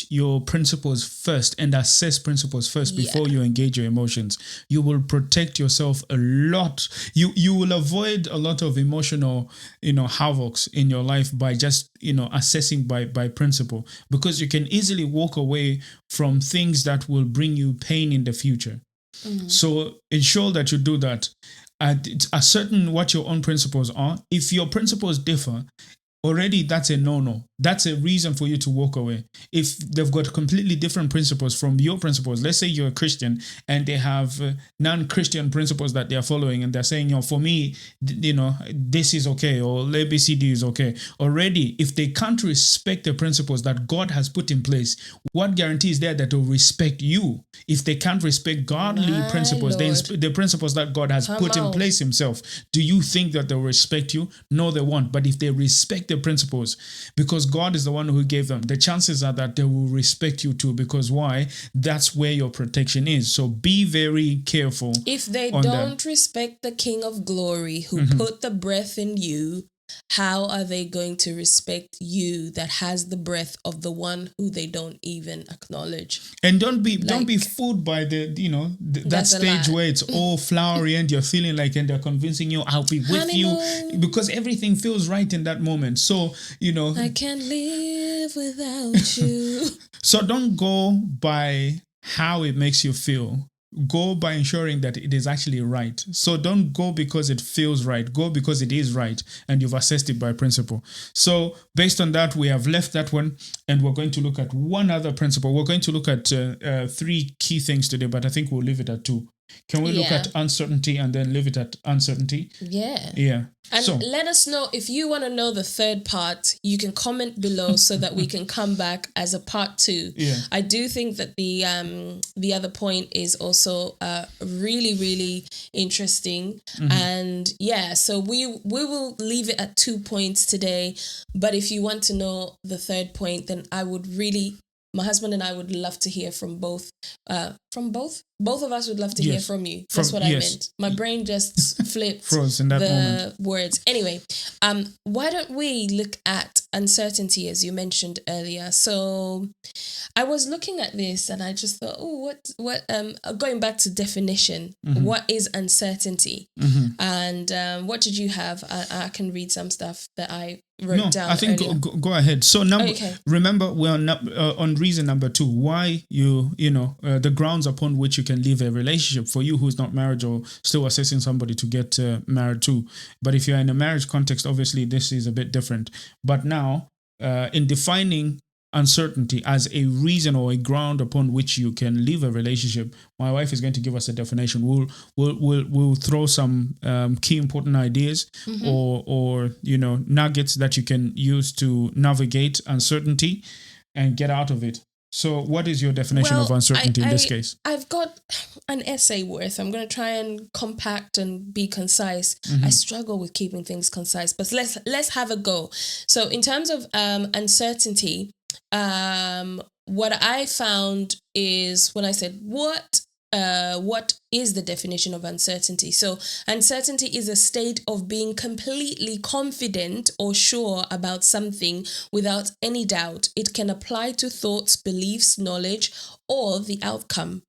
your principles first and assess principles first before you engage your emotions. You will protect yourself a lot. You will avoid a lot of emotional, havocs in your life by just, assessing by principle, because you can easily walk away from things that will bring you pain in the future. So ensure that you do that. Ascertain what your own principles are. If your principles differ, already that's a no-no. That's a reason for you to walk away. If they've got completely different principles from your principles, let's say you're a Christian and they have non-Christian principles that they're following, and they're saying, for me, this is okay, or ABCD is okay. Already, if they can't respect the principles that God has put in place, what guarantee is there that they'll respect you? If they can't respect godly principles, the principles that God has put in place himself, do you think that they'll respect you? No, they won't. But if they respect the principles, because God is the one who gave them, the chances are that they will respect you too. Because why? That's where your protection is. So be very careful. If they don't respect the King of Glory who put the breath in you, how are they going to respect you that has the breath of the one who they don't even acknowledge? And don't be fooled by that stage where it's all flowery and you're feeling like, and they're convincing you, I'll be with you, because everything feels right in that moment. So, I can't live without you. So don't go by how it makes you feel. Go by ensuring that it is actually right. So don't go because it feels right. Go because it is right, and you've assessed it by principle. So based on that, we have left that one, and we're going to look at one other principle. We're going to look at 3 key things today, but I think we'll leave it at 2. Can we look at uncertainty and then leave it at uncertainty? Yeah. And let us know if you want to know the third part. You can comment below so that we can come back as a part 2. I do think that the other point is also really, really interesting. And so we will leave it at 2 points today. But if you want to know the third point, then my husband and I would love to hear from both. Both of us would love to hear from you. That's what I meant. My brain just flipped froze in that moment. Words. Anyway, why don't we look at uncertainty, as you mentioned earlier? So I was looking at this and I just thought, what going back to definition, what is uncertainty? And what did you have? I can read some stuff that I wrote down. I think go ahead. So remember, we're on reason number 2. Why the grounds upon which you can leave a relationship, for you who's not married or still assessing somebody to get married to. But if you're in a marriage context, obviously this is a bit different. But now, in defining uncertainty as a reason or a ground upon which you can leave a relationship, my wife is going to give us a definition. We'll throw some key important ideas or nuggets that you can use to navigate uncertainty and get out of it. So what is your definition of uncertainty in this case? I've got an essay worth. I'm going to try and compact and be concise. I struggle with keeping things concise, but let's have a go. So in terms of uncertainty, what I found is when I said, what is the definition of uncertainty? So uncertainty is a state of being completely confident or sure about something without any doubt. It can apply to thoughts, beliefs, knowledge, or the outcome.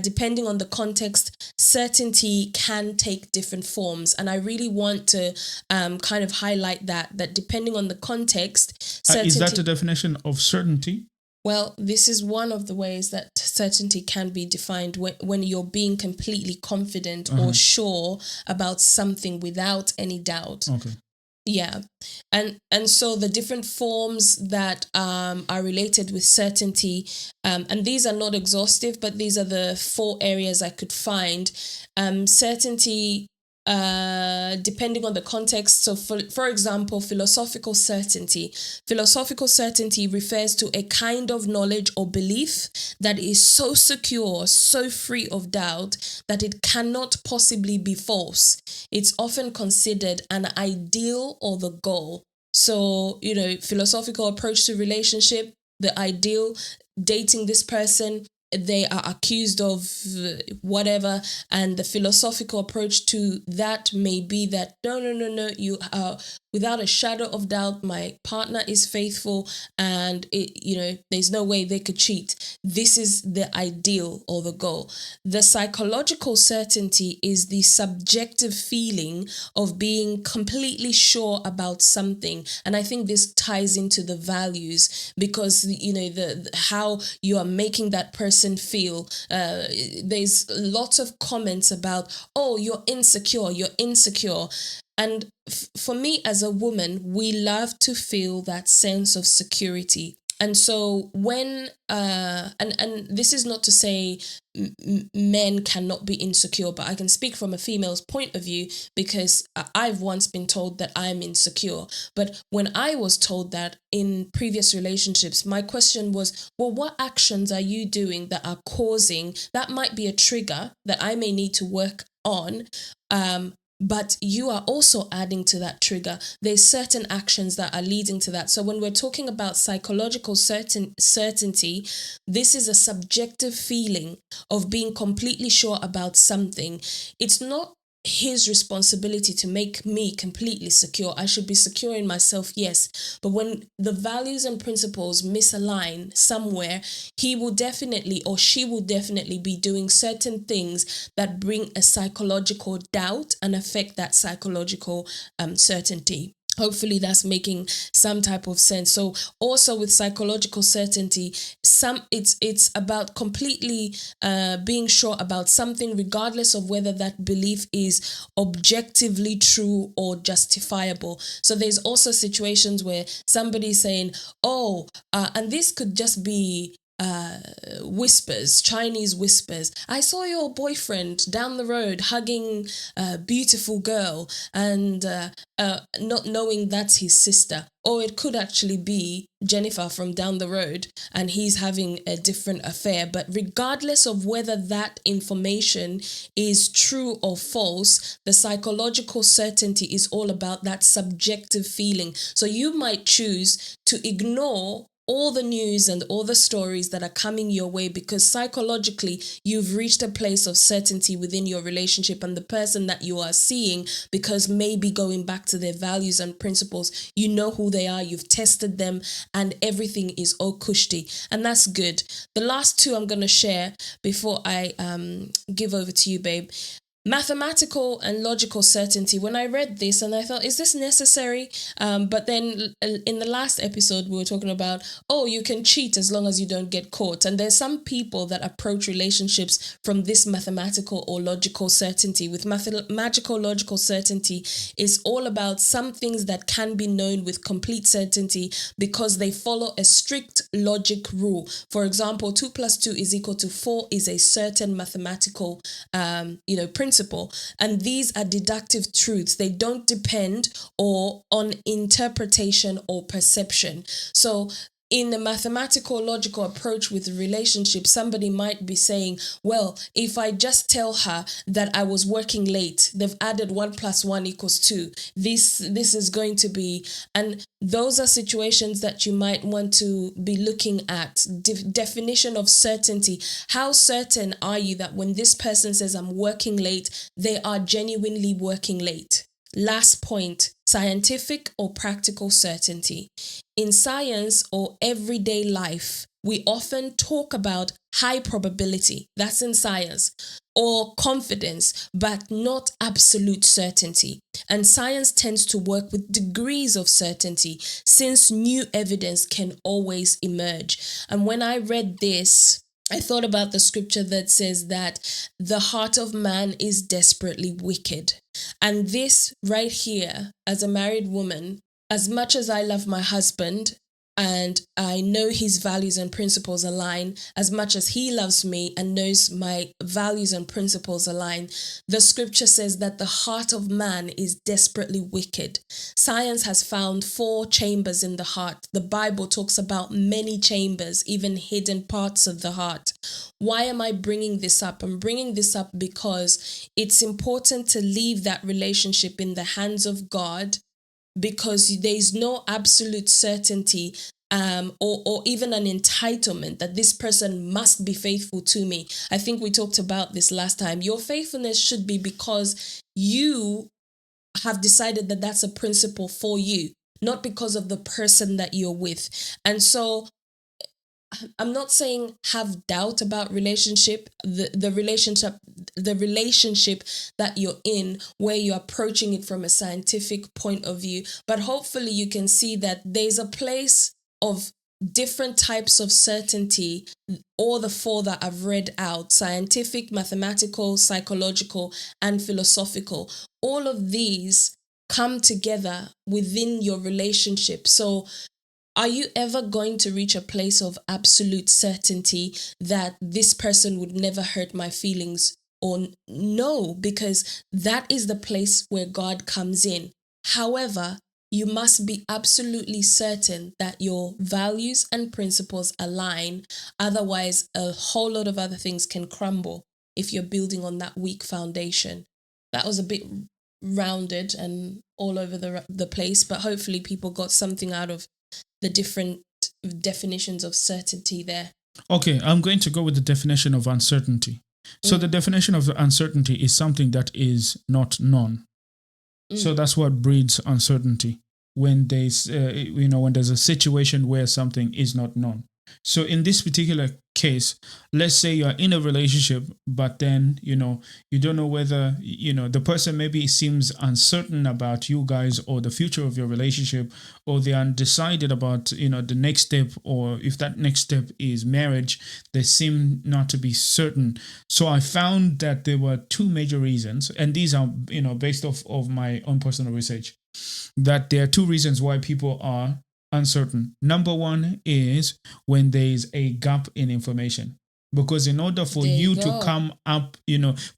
Depending on the context, certainty can take different forms. And I really want to kind of highlight that depending on the context, certainty... Is that the definition of certainty? Well, this is one of the ways that certainty can be defined when you're being completely confident or sure about something without any doubt. Okay. Yeah. And so the different forms that are related with certainty, and these are not exhaustive, but these are the 4 areas I could find. Certainty, depending on the context. So for example, philosophical certainty. Philosophical certainty refers to a kind of knowledge or belief that is so secure, so free of doubt that it cannot possibly be false. It's often considered an ideal or the goal. So, philosophical approach to relationship, the ideal, dating this person, they are accused of whatever, and the philosophical approach to that may be that no, you are without a shadow of doubt, my partner is faithful, and there's no way they could cheat. This is the ideal or the goal. The psychological certainty is the subjective feeling of being completely sure about something, and I think this ties into the values, because the how you are making that person feel. There's lots of comments about, you're insecure. And for me as a woman, we love to feel that sense of security. And so when, and this is not to say men cannot be insecure, but I can speak from a female's point of view, because I've once been told that I'm insecure. But when I was told that in previous relationships, my question was, well, what actions are you doing that are causing, that might be a trigger that I may need to work on, but you are also adding to that trigger. There's certain actions that are leading to that. So when we're talking about psychological certainty, this is a subjective feeling of being completely sure about something. It's not his responsibility to make me completely secure. I should be secure in myself, yes. But when the values and principles misalign somewhere, he will definitely, or she will definitely be doing certain things that bring a psychological doubt and affect that psychological certainty. Hopefully that's making some type of sense. So also with psychological certainty, it's about completely being sure about something, regardless of whether that belief is objectively true or justifiable. So there's also situations where somebody's saying, and this could just be whispers, Chinese whispers. I saw your boyfriend down the road hugging a beautiful girl, and not knowing that's his sister. Or it could actually be Jennifer from down the road and he's having a different affair. But regardless of whether that information is true or false, the psychological certainty is all about that subjective feeling. So you might choose to ignore all the news and all the stories that are coming your way because psychologically you've reached a place of certainty within your relationship and the person that you are seeing, because maybe going back to their values and principles, you know who they are, you've tested them, and everything is all kushti, and that's good. The last two I'm going to share before I give over to you, babe. Mathematical and logical certainty. When I read this and I thought, is this necessary? But then in the last episode, we were talking about, you can cheat as long as you don't get caught. And there's some people that approach relationships from this mathematical or logical certainty. With magical logical certainty is all about some things that can be known with complete certainty because they follow a strict logic rule. For example, 2 + 2 = 4 is a certain mathematical, principle. And these are deductive truths. They don't depend on interpretation or perception. So in the mathematical logical approach with relationships, somebody might be saying, well, if I just tell her that I was working late, they've added 1 + 1 = 2. This is going to be, and those are situations that you might want to be looking at. Definition of certainty. How certain are you that when this person says I'm working late, they are genuinely working late? Last point, scientific or practical certainty. In science or everyday life, we often talk about high probability, that's in science, or confidence, but not absolute certainty. And science tends to work with degrees of certainty since new evidence can always emerge. And when I read this, I thought about the scripture that says that the heart of man is desperately wicked. And this right here, as a married woman, as much as I love my husband and I know his values and principles align, as much as he loves me and knows my values and principles align, the scripture says that the heart of man is desperately wicked. Science has found 4 chambers in the heart. The Bible talks about many chambers, even hidden parts of the heart. Why am I bringing this up? I'm bringing this up because it's important to leave that relationship in the hands of God, because there is no absolute certainty or even an entitlement that this person must be faithful to me. I think we talked about this last time. Your faithfulness should be because you have decided that that's a principle for you, not because of the person that you're with. And so I'm not saying have doubt about relationship, the relationship that you're in, where you're approaching it from a scientific point of view. But hopefully you can see that there's a place of different types of certainty, all the 4 that I've read out: scientific, mathematical, psychological, and philosophical. All of these come together within your relationship. So are you ever going to reach a place of absolute certainty that this person would never hurt my feelings? Or no, because that is the place where God comes in. However, you must be absolutely certain that your values and principles align. Otherwise, a whole lot of other things can crumble if you're building on that weak foundation. That was a bit rounded and all over the place, but hopefully people got something out of the different definitions of certainty there. Okay, I'm going to go with the definition of uncertainty. So the definition of uncertainty is something that is not known. So that's what breeds uncertainty when there's, when there's a situation where something is not known. So in this particular case, let's say you're in a relationship, but then, you don't know whether, the person maybe seems uncertain about you guys or the future of your relationship, or they're undecided about, the next step, or if that next step is marriage, they seem not to be certain. So I found that there were 2 major reasons, and these are, based off of my own personal research, that there are 2 reasons why people are uncertain. Number one is when there is a gap in information. Because in order for you to come up,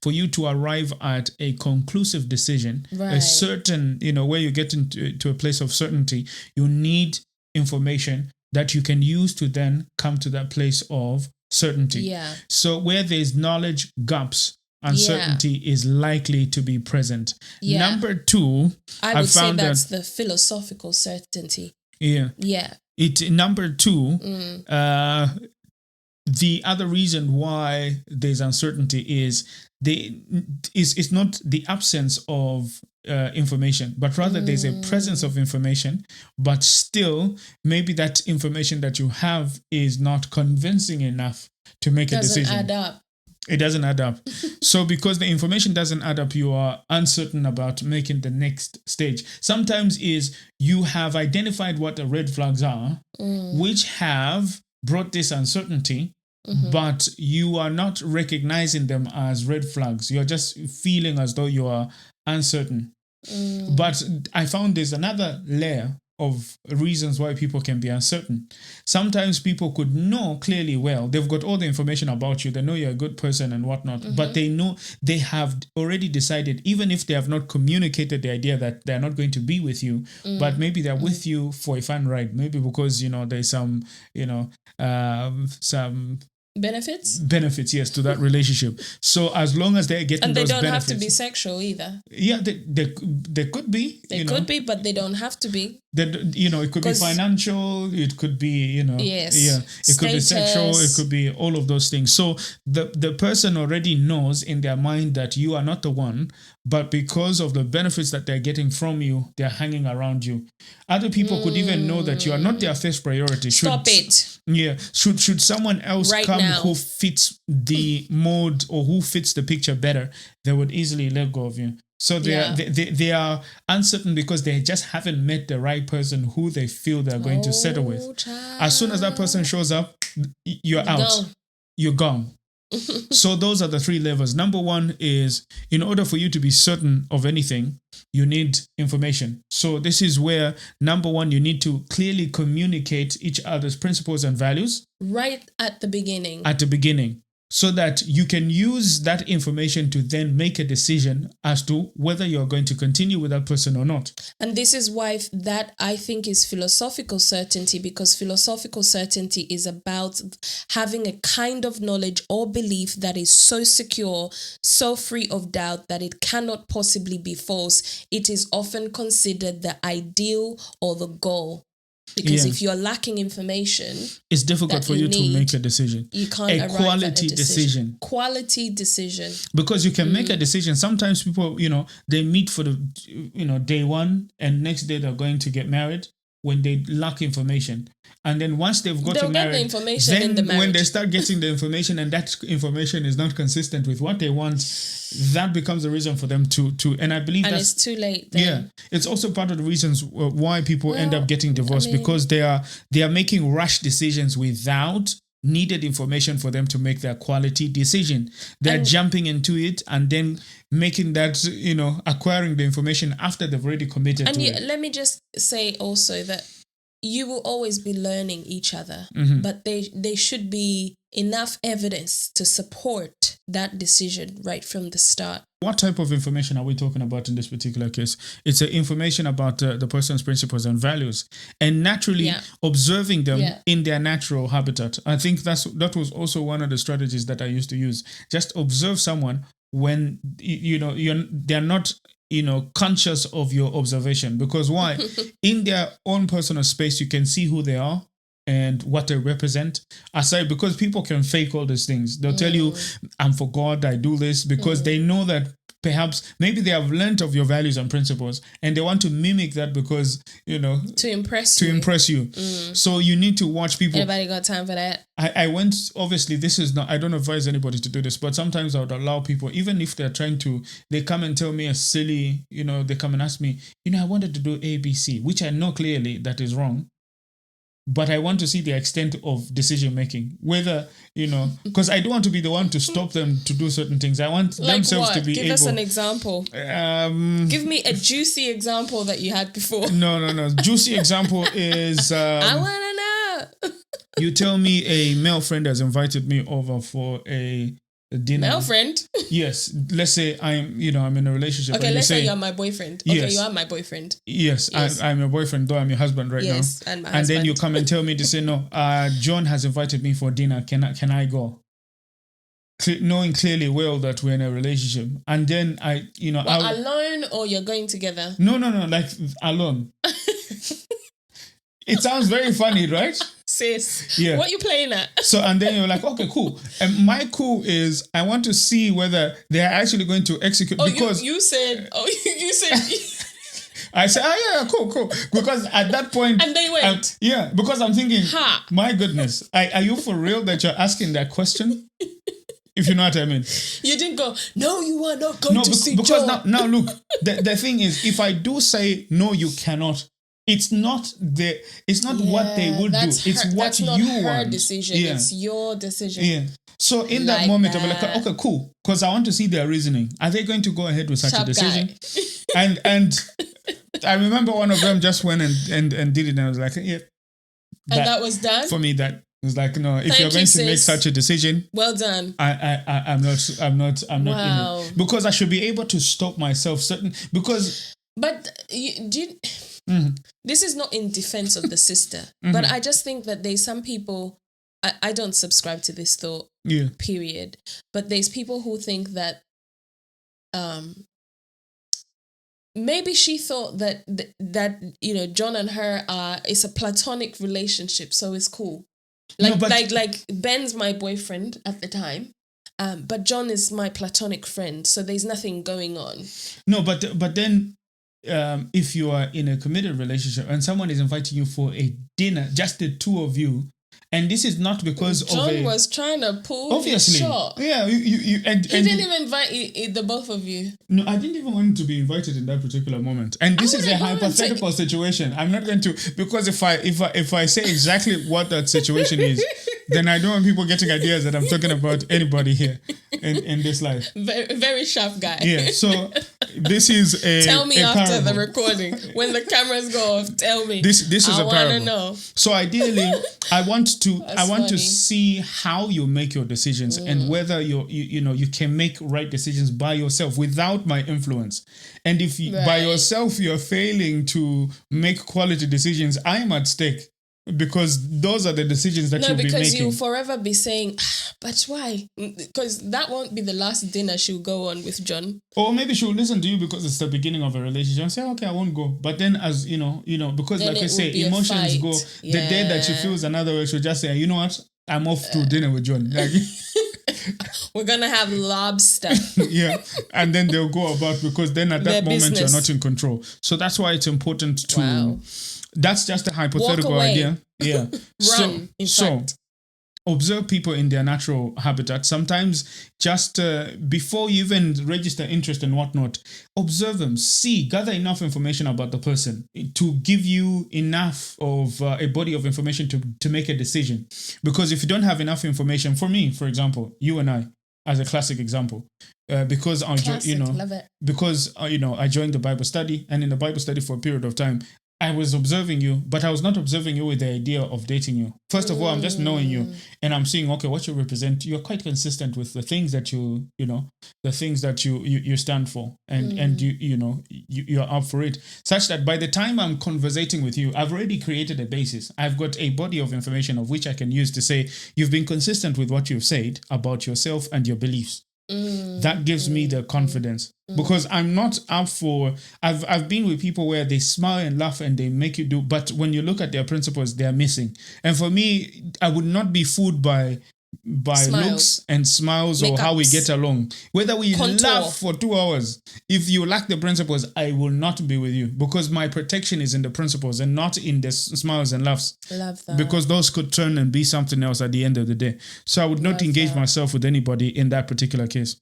for you to arrive at a conclusive decision, a certain, where you get into a place of certainty, you need information that you can use to then come to that place of certainty. Yeah. So where there's knowledge gaps, uncertainty is likely to be present. Yeah. Number two, I would say that's the philosophical certainty. Yeah. Yeah. Number two, the other reason why there's uncertainty is it's not the absence of information, but rather there's a presence of information, but still maybe that information that you have is not convincing enough to make a decision. Doesn't add up. It doesn't add up. So because the information doesn't add up, you are uncertain about making the next stage. Sometimes is you have identified what the red flags are, which have brought this uncertainty, but you are not recognizing them as red flags. You're just feeling as though you are uncertain. But I found there's another layer of reasons why people can be uncertain. Sometimes people could know clearly well, they've got all the information about you, they know you're a good person and whatnot, but they know they have already decided, even if they have not communicated the idea that they're not going to be with you, but maybe they're with you for a fun ride, maybe because, there's some benefits, yes, to that relationship. So as long as they're getting those benefits, and they don't have to be sexual either. Yeah, they could be. They could be, but they don't have to be. It could be financial. It could be, yes, it could be sexual. It could be all of those things. So the person already knows in their mind that you are not the one, but because of the benefits that they're getting from you, they're hanging around you. Other people could even know that you are not their first priority. Stop it. Yeah. Should someone else come now, who fits the mode or who fits the picture better, they would easily let go of you. So they are uncertain because they just haven't met the right person who they feel they're going to settle with. Child. As soon as that person shows up, you're out. You're gone. So those are the three levels. Number one is, in order for you to be certain of anything, you need information. So this is where, number one, you need to clearly communicate each other's principles and values. Right at the beginning. So that you can use that information to then make a decision as to whether you're going to continue with that person or not. And this is why that I think is philosophical certainty, because philosophical certainty is about having a kind of knowledge or belief that is so secure, so free of doubt that it cannot possibly be false. It is often considered the ideal or the goal. Because if you're lacking information, it's difficult for you to make a decision. You can't arrive quality at a decision. Quality decision. Because you can make a decision. Sometimes people, they meet for the, day one, and next day they're going to get married when they lack information. And then once they've gotten married, the information in the marriage. When they start getting the information and that information is not consistent with what they want, that becomes the reason for them to and I believe it's too late then. Yeah, it's also part of the reasons why people end up getting divorced, because they are making rash decisions without needed information for them to make their quality decision. They're jumping into it and then making that, acquiring the information after they've already committed to it. And let me just say also that you will always be learning each other, but there should be enough evidence to support that decision right from the start. What type of information are we talking about in this particular case? It's information about the person's principles and values, and naturally observing them in their natural habitat. I think that was also one of the strategies that I used to use. Just observe someone when they're not conscious of your observation. Because why? In their own personal space, you can see who they are and what they represent. Aside, because people can fake all these things. They'll tell you, I'm for God, I do this, because they know that perhaps maybe they have learnt of your values and principles and they want to mimic that because, to impress you. So you need to watch people. Anybody got time for that? I went, obviously this is not, I don't advise anybody to do this, but sometimes I would allow people, even if they're trying to, they come and tell me a silly, they come and ask me, I wanted to do ABC, which I know clearly that is wrong. but I want to see the extent of decision making. Whether, because I don't want to be the one to stop them to do certain things. I want themselves to be able. Give us an example. Give me a juicy example that you had before. No. Juicy example is. I want to know. You tell me a male friend has invited me over for a dinner. Male friend? Yes. Let's say I'm in a relationship. Okay, let's say you're my boyfriend. Okay, yes. You are my boyfriend. Yes. I'm your boyfriend, though I'm your husband right now. Yes, and my husband. And then you come and tell me to say, no, John has invited me for dinner. Can I go? Knowing clearly well that we're in a relationship. And then alone or you're going together? No, like alone. It sounds very funny, right? Sis, yeah. What are you playing at? So, and then you're like, okay, cool. And my cool is I want to see whether they're actually going to execute. Because you said. I said, yeah, cool. Because at that point. And they went. Because I'm thinking, my goodness, are you for real that you're asking that question? If you know what I mean. You didn't go, no, you are not going to see because John. Now look, the thing is, if I do say, no, you cannot, it's not what they would do. It's what you want. That's not her decision. Yeah. It's your decision. Yeah. So in that moment, I'll be like, okay, cool. Because I want to see their reasoning. Are they going to go ahead with such a decision? And I remember one of them just went and did it, and I was like, yeah. And that was done? For me, that was like, no, if you're going to make such a decision, well done. I'm not in it. Because I should be able to stop myself But this is not in defense of the sister, but I just think that there's some people, I don't subscribe to this thought, period. But there's people who think that maybe she thought that John and her it's a platonic relationship, so it's cool. Like Ben's my boyfriend at the time. But John is my platonic friend, so there's nothing going on. No, but then if you are in a committed relationship and someone is inviting you for a dinner, just the two of you, and this is not because John was trying to pull his shot. Yeah, he didn't even invite the both of you. No, I didn't even want to be invited in that particular moment. And this is a hypothetical situation. I'm not going to, because if I say exactly what that situation is, then I don't want people getting ideas that I'm talking about anybody here in this life. Very, very sharp guy. Yeah. So this is a tell me after parable. The recording when the cameras go off. Tell me. This is a parable. I want to know. So ideally, I want to see how you make your decisions and whether you can make right decisions by yourself without my influence. And if by yourself you're failing to make quality decisions, I'm at stake. Because those are the decisions that you'll be making. No, because you'll forever be saying, but why? Because that won't be the last dinner she'll go on with John. Or maybe she'll listen to you because it's the beginning of a relationship and say, okay, I won't go. But then as, because then like I say, emotions go. Yeah. The day that she feels another way, she'll just say, you know what? I'm off to dinner with John. Like, we're going to have lobster. Yeah. And then they'll go about because then at that moment you're not in control. So that's why it's important to... Wow. That's just a hypothetical idea. Yeah. Run, in fact. Observe people in their natural habitat. Sometimes just before you even register interest and whatnot, observe them, gather enough information about the person to give you enough of a body of information to make a decision. Because if you don't have enough information, for me, for example, you and I, as a classic example, because I joined the Bible study, and in the Bible study for a period of time, I was observing you, but I was not observing you with the idea of dating you. First of all, I'm just knowing you and I'm seeing, okay, what you represent. You're quite consistent with the things that you stand for and you're up for it. Such that by the time I'm conversating with you, I've already created a basis. I've got a body of information of which I can use to say, you've been consistent with what you've said about yourself and your beliefs. That gives me the confidence because I'm not up for. I've been with people where they smile and laugh and they make you do, but when you look at their principles, they are missing. And for me, I would not be fooled by by looks and smiles or how we get along. Whether we laugh for 2 hours, if you lack the principles, I will not be with you, because my protection is in the principles and not in the smiles and laughs. Love that. Because those could turn and be something else at the end of the day. So I would not engage myself with anybody in that particular case.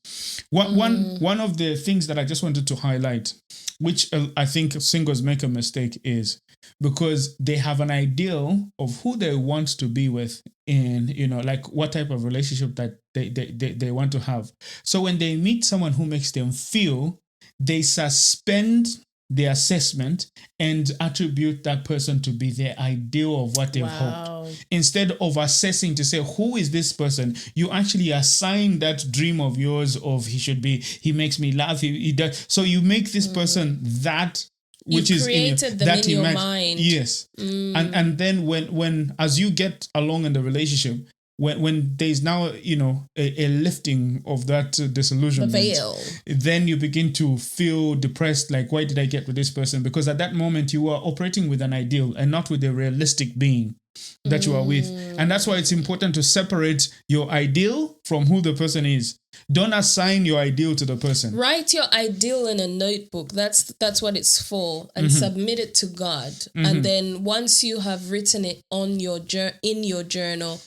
One of the things that I just wanted to highlight, which I think singles make a mistake, is because they have an ideal of who they want to be with in, like what type of relationship that they want to have. So when they meet someone who makes them feel, they suspend the assessment and attribute that person to be their ideal of what they've hoped. Instead of assessing to say, who is this person? You actually assign that dream of yours of he makes me laugh. He does. So you make this person that which you is created them in your mind. Yes. And then when as you get along in the relationship, when there's now, a lifting of that disillusionment, the veil, then you begin to feel depressed, like, why did I get with this person? Because at that moment you are operating with an ideal and not with a realistic being that you are with. And that's why it's important to separate your ideal from who the person is. Don't assign your ideal to the person. Write your ideal in a notebook. That's what it's for, and submit it to God. And then once you have written it on in your journal,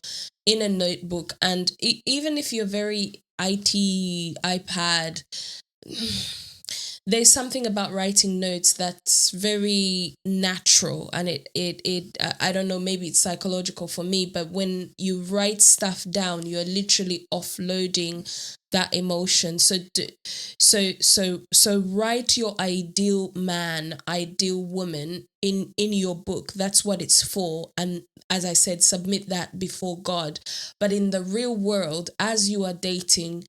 in a notebook, and even if you're very iPad, there's something about writing notes that's very natural, and it I don't know, maybe it's psychological for me, but when you write stuff down, you're literally offloading that emotion. So write your ideal man, ideal woman in your book. That's what it's for. And as I said, submit that before God. But in the real world, as you are dating,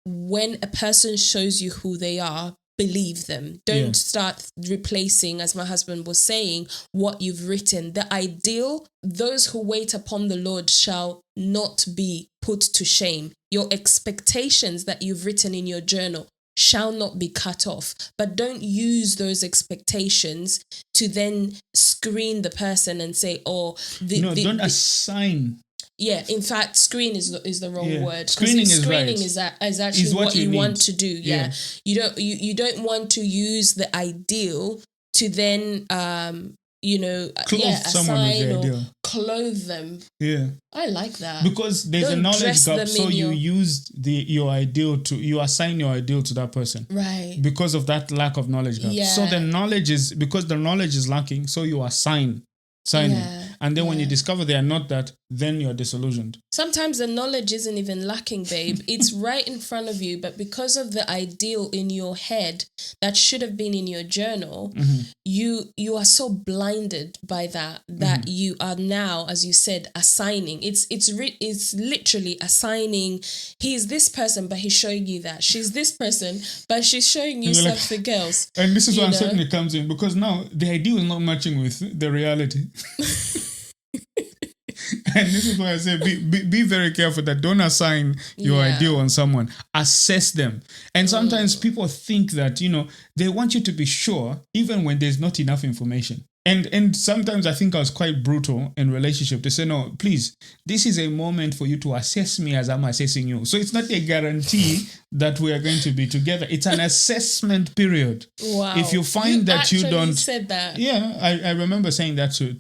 when a person shows you who they are, believe them. Don't start replacing, as my husband was saying, what you've written. The ideal, those who wait upon the Lord shall not be put to shame. Your expectations that you've written in your journal shall not be cut off. But don't use those expectations to then screen the person and say, don't assign. Yeah, in fact, screen is the wrong word. Screening is right. Is actually what you want to do. Yeah. You don't want to use the ideal to then clothe them. Yeah. I like that. Because there's a knowledge gap, so you use you assign your ideal to that person. Right. Because of that lack of knowledge gap. Yeah. So the knowledge is lacking, so you assign. And then when you discover they are not that, then you're disillusioned. Sometimes the knowledge isn't even lacking, babe. It's right in front of you, but because of the ideal in your head that should have been in your journal, you are so blinded by that you are now, as you said, assigning. It's literally assigning. He's this person, but he's showing you that. She's this person, but she's showing you something else. And this is where uncertainty comes in, because now the ideal is not matching with the reality. And this is why I say be very careful that don't assign your ideal on someone. Assess them. And sometimes people think that, they want you to be sure even when there's not enough information. And sometimes I think I was quite brutal in relationship to say, no, please, this is a moment for you to assess me as I'm assessing you. So it's not a guarantee that we are going to be together. It's an assessment period. Wow. If you find that you don't said that. Yeah, I remember saying that to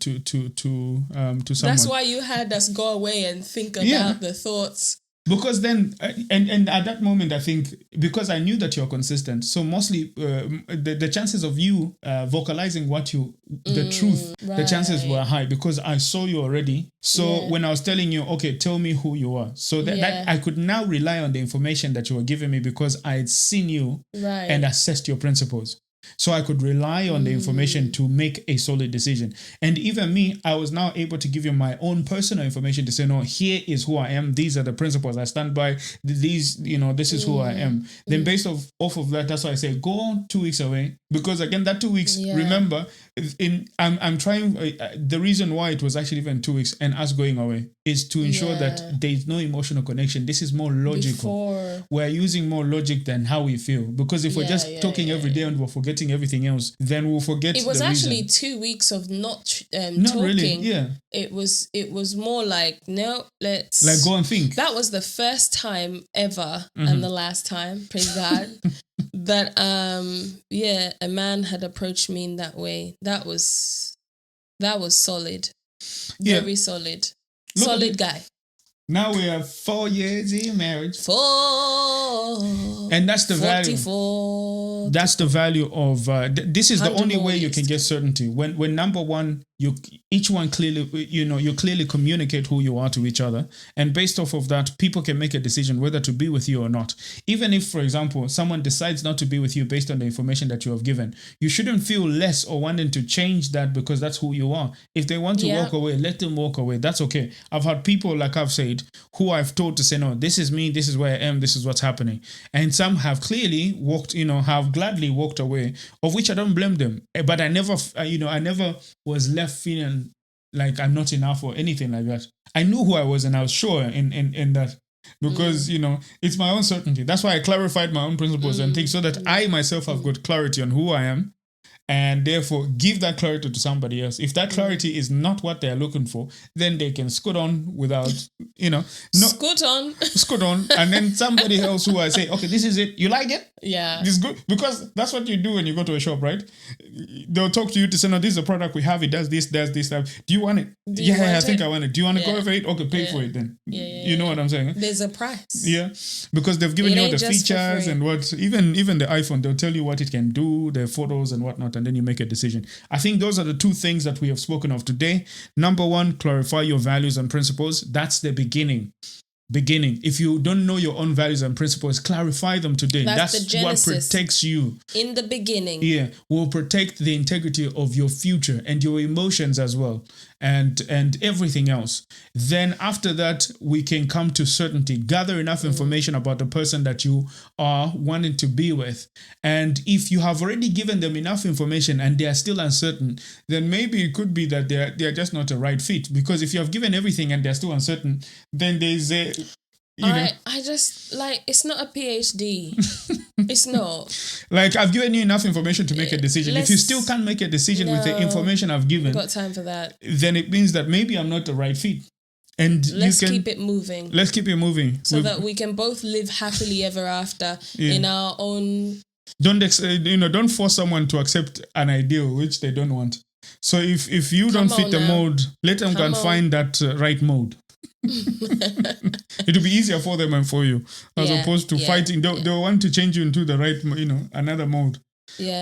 someone. That's why you had us go away and think about the thoughts. Because then, and at that moment, I think, because I knew that you're consistent, so mostly the chances of you vocalizing the truth, the chances were high because I saw you already. So when I was telling you, okay, tell me who you are. So that I could now rely on the information that you were giving me because I had seen you and assessed your principles. So I could rely on the information to make a solid decision. And even me, I was now able to give you my own personal information to say, no, here is who I am. These are the principles I stand by. These, this is who I am. Then based off of that, that's why I say go 2 weeks away. Because again, that 2 weeks, remember, I'm trying, the reason why it was actually even 2 weeks and us going away is to ensure that there is no emotional connection. This is more logical. We're using more logic than how we feel. Because if we're just talking every day and we're forgetting forgetting everything else, then we'll forget. It was the actually reason. 2 weeks of not Not talking. really, yeah. It was more like, no, let's Like, go and think. That was the first time ever and the last time, praise God, that a man had approached me in that way. That was solid. Very solid. Look solid guy. Now we are 4 years in marriage. 4. And that's the 44. value. That's the value of this is the only way you can get certainty. When number one, you clearly communicate who you are to each other, and based off of that, people can make a decision whether to be with you or not. Even if, for example, someone decides not to be with you based on the information that you have given, you shouldn't feel less or wanting to change that because that's who you are. If they want to walk away, let them walk away. That's okay. I've had people, like I've said, who I've told to say, no, this is me, this is where I am, this is what's happening. And some have clearly have gladly walked away, of which I don't blame them. But I never was left feeling like I'm not enough or anything like that. I knew who I was, and I was sure in that, because it's my own certainty. That's why I clarified my own principles and things, so that I myself have got clarity on who I am, and therefore give that clarity to somebody else. If that clarity is not what they're looking for, then they can scoot on without, Scoot on. And then somebody else who I say, okay, this is it. You like it? Yeah. It's good. Because that's what you do when you go to a shop, right? They'll talk to you to say, no, this is a product we have. It does this. Do you want it? I think I want it. Do you want to go for it? Okay, pay for it then. You know what I'm saying? There's a price. Yeah. Because they've given you all the features and what, even the iPhone, they'll tell you what it can do, the photos and whatnot, and then you make a decision. I think those are the two things that we have spoken of today. Number one, clarify your values and principles. That's the beginning. If you don't know your own values and principles, clarify them today. That's what protects you. In the beginning. Yeah, will protect the integrity of your future and your emotions as well, and everything else. Then after that, we can come to certainty. Gather enough information about the person that you are wanting to be with. And if you have already given them enough information and they are still uncertain, then maybe it could be that they are just not a right fit. Because if you have given everything and they're still uncertain, then there's a... I just, it's not a PhD. It's not. Like, I've given you enough information to make a decision. If you still can't make a decision with the information I've given, got time for that. Then it means that maybe I'm not the right fit. And let's keep it moving. Let's keep it moving. So that we can both live happily ever after in our own... Don't force someone to accept an ideal which they don't want. So if you don't fit the mold, let them go and find that right mode. It will be easier for them and for you, as opposed to fighting. They'll want to change you into the right, another mode.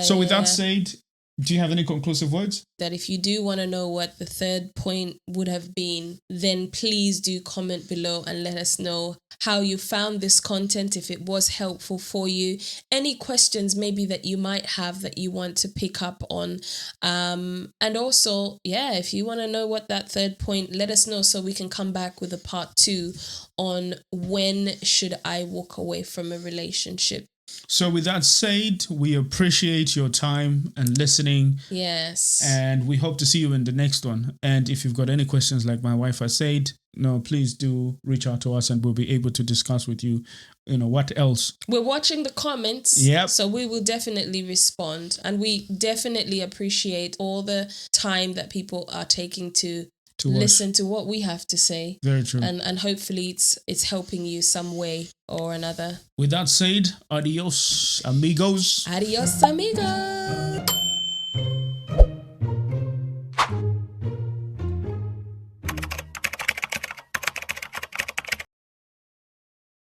So with that said, do you have any conclusive words? That if you do want to know what the third point would have been, then please do comment below and let us know how you found this content, if it was helpful for you. Any questions maybe that you might have that you want to pick up on. And also, if you want to know what that third point, let us know so we can come back with a part 2 on when should I walk away from a relationship. So with that said, we appreciate your time and listening. Yes. And we hope to see you in the next one. And if you've got any questions, like my wife has said, please do reach out to us and we'll be able to discuss with you, what else. We're watching the comments. Yep. So we will definitely respond. And we definitely appreciate all the time that people are taking to listen to what we have to say. Very true. And hopefully it's helping you some way or another. With that said, adios, amigos. Adios, amigos.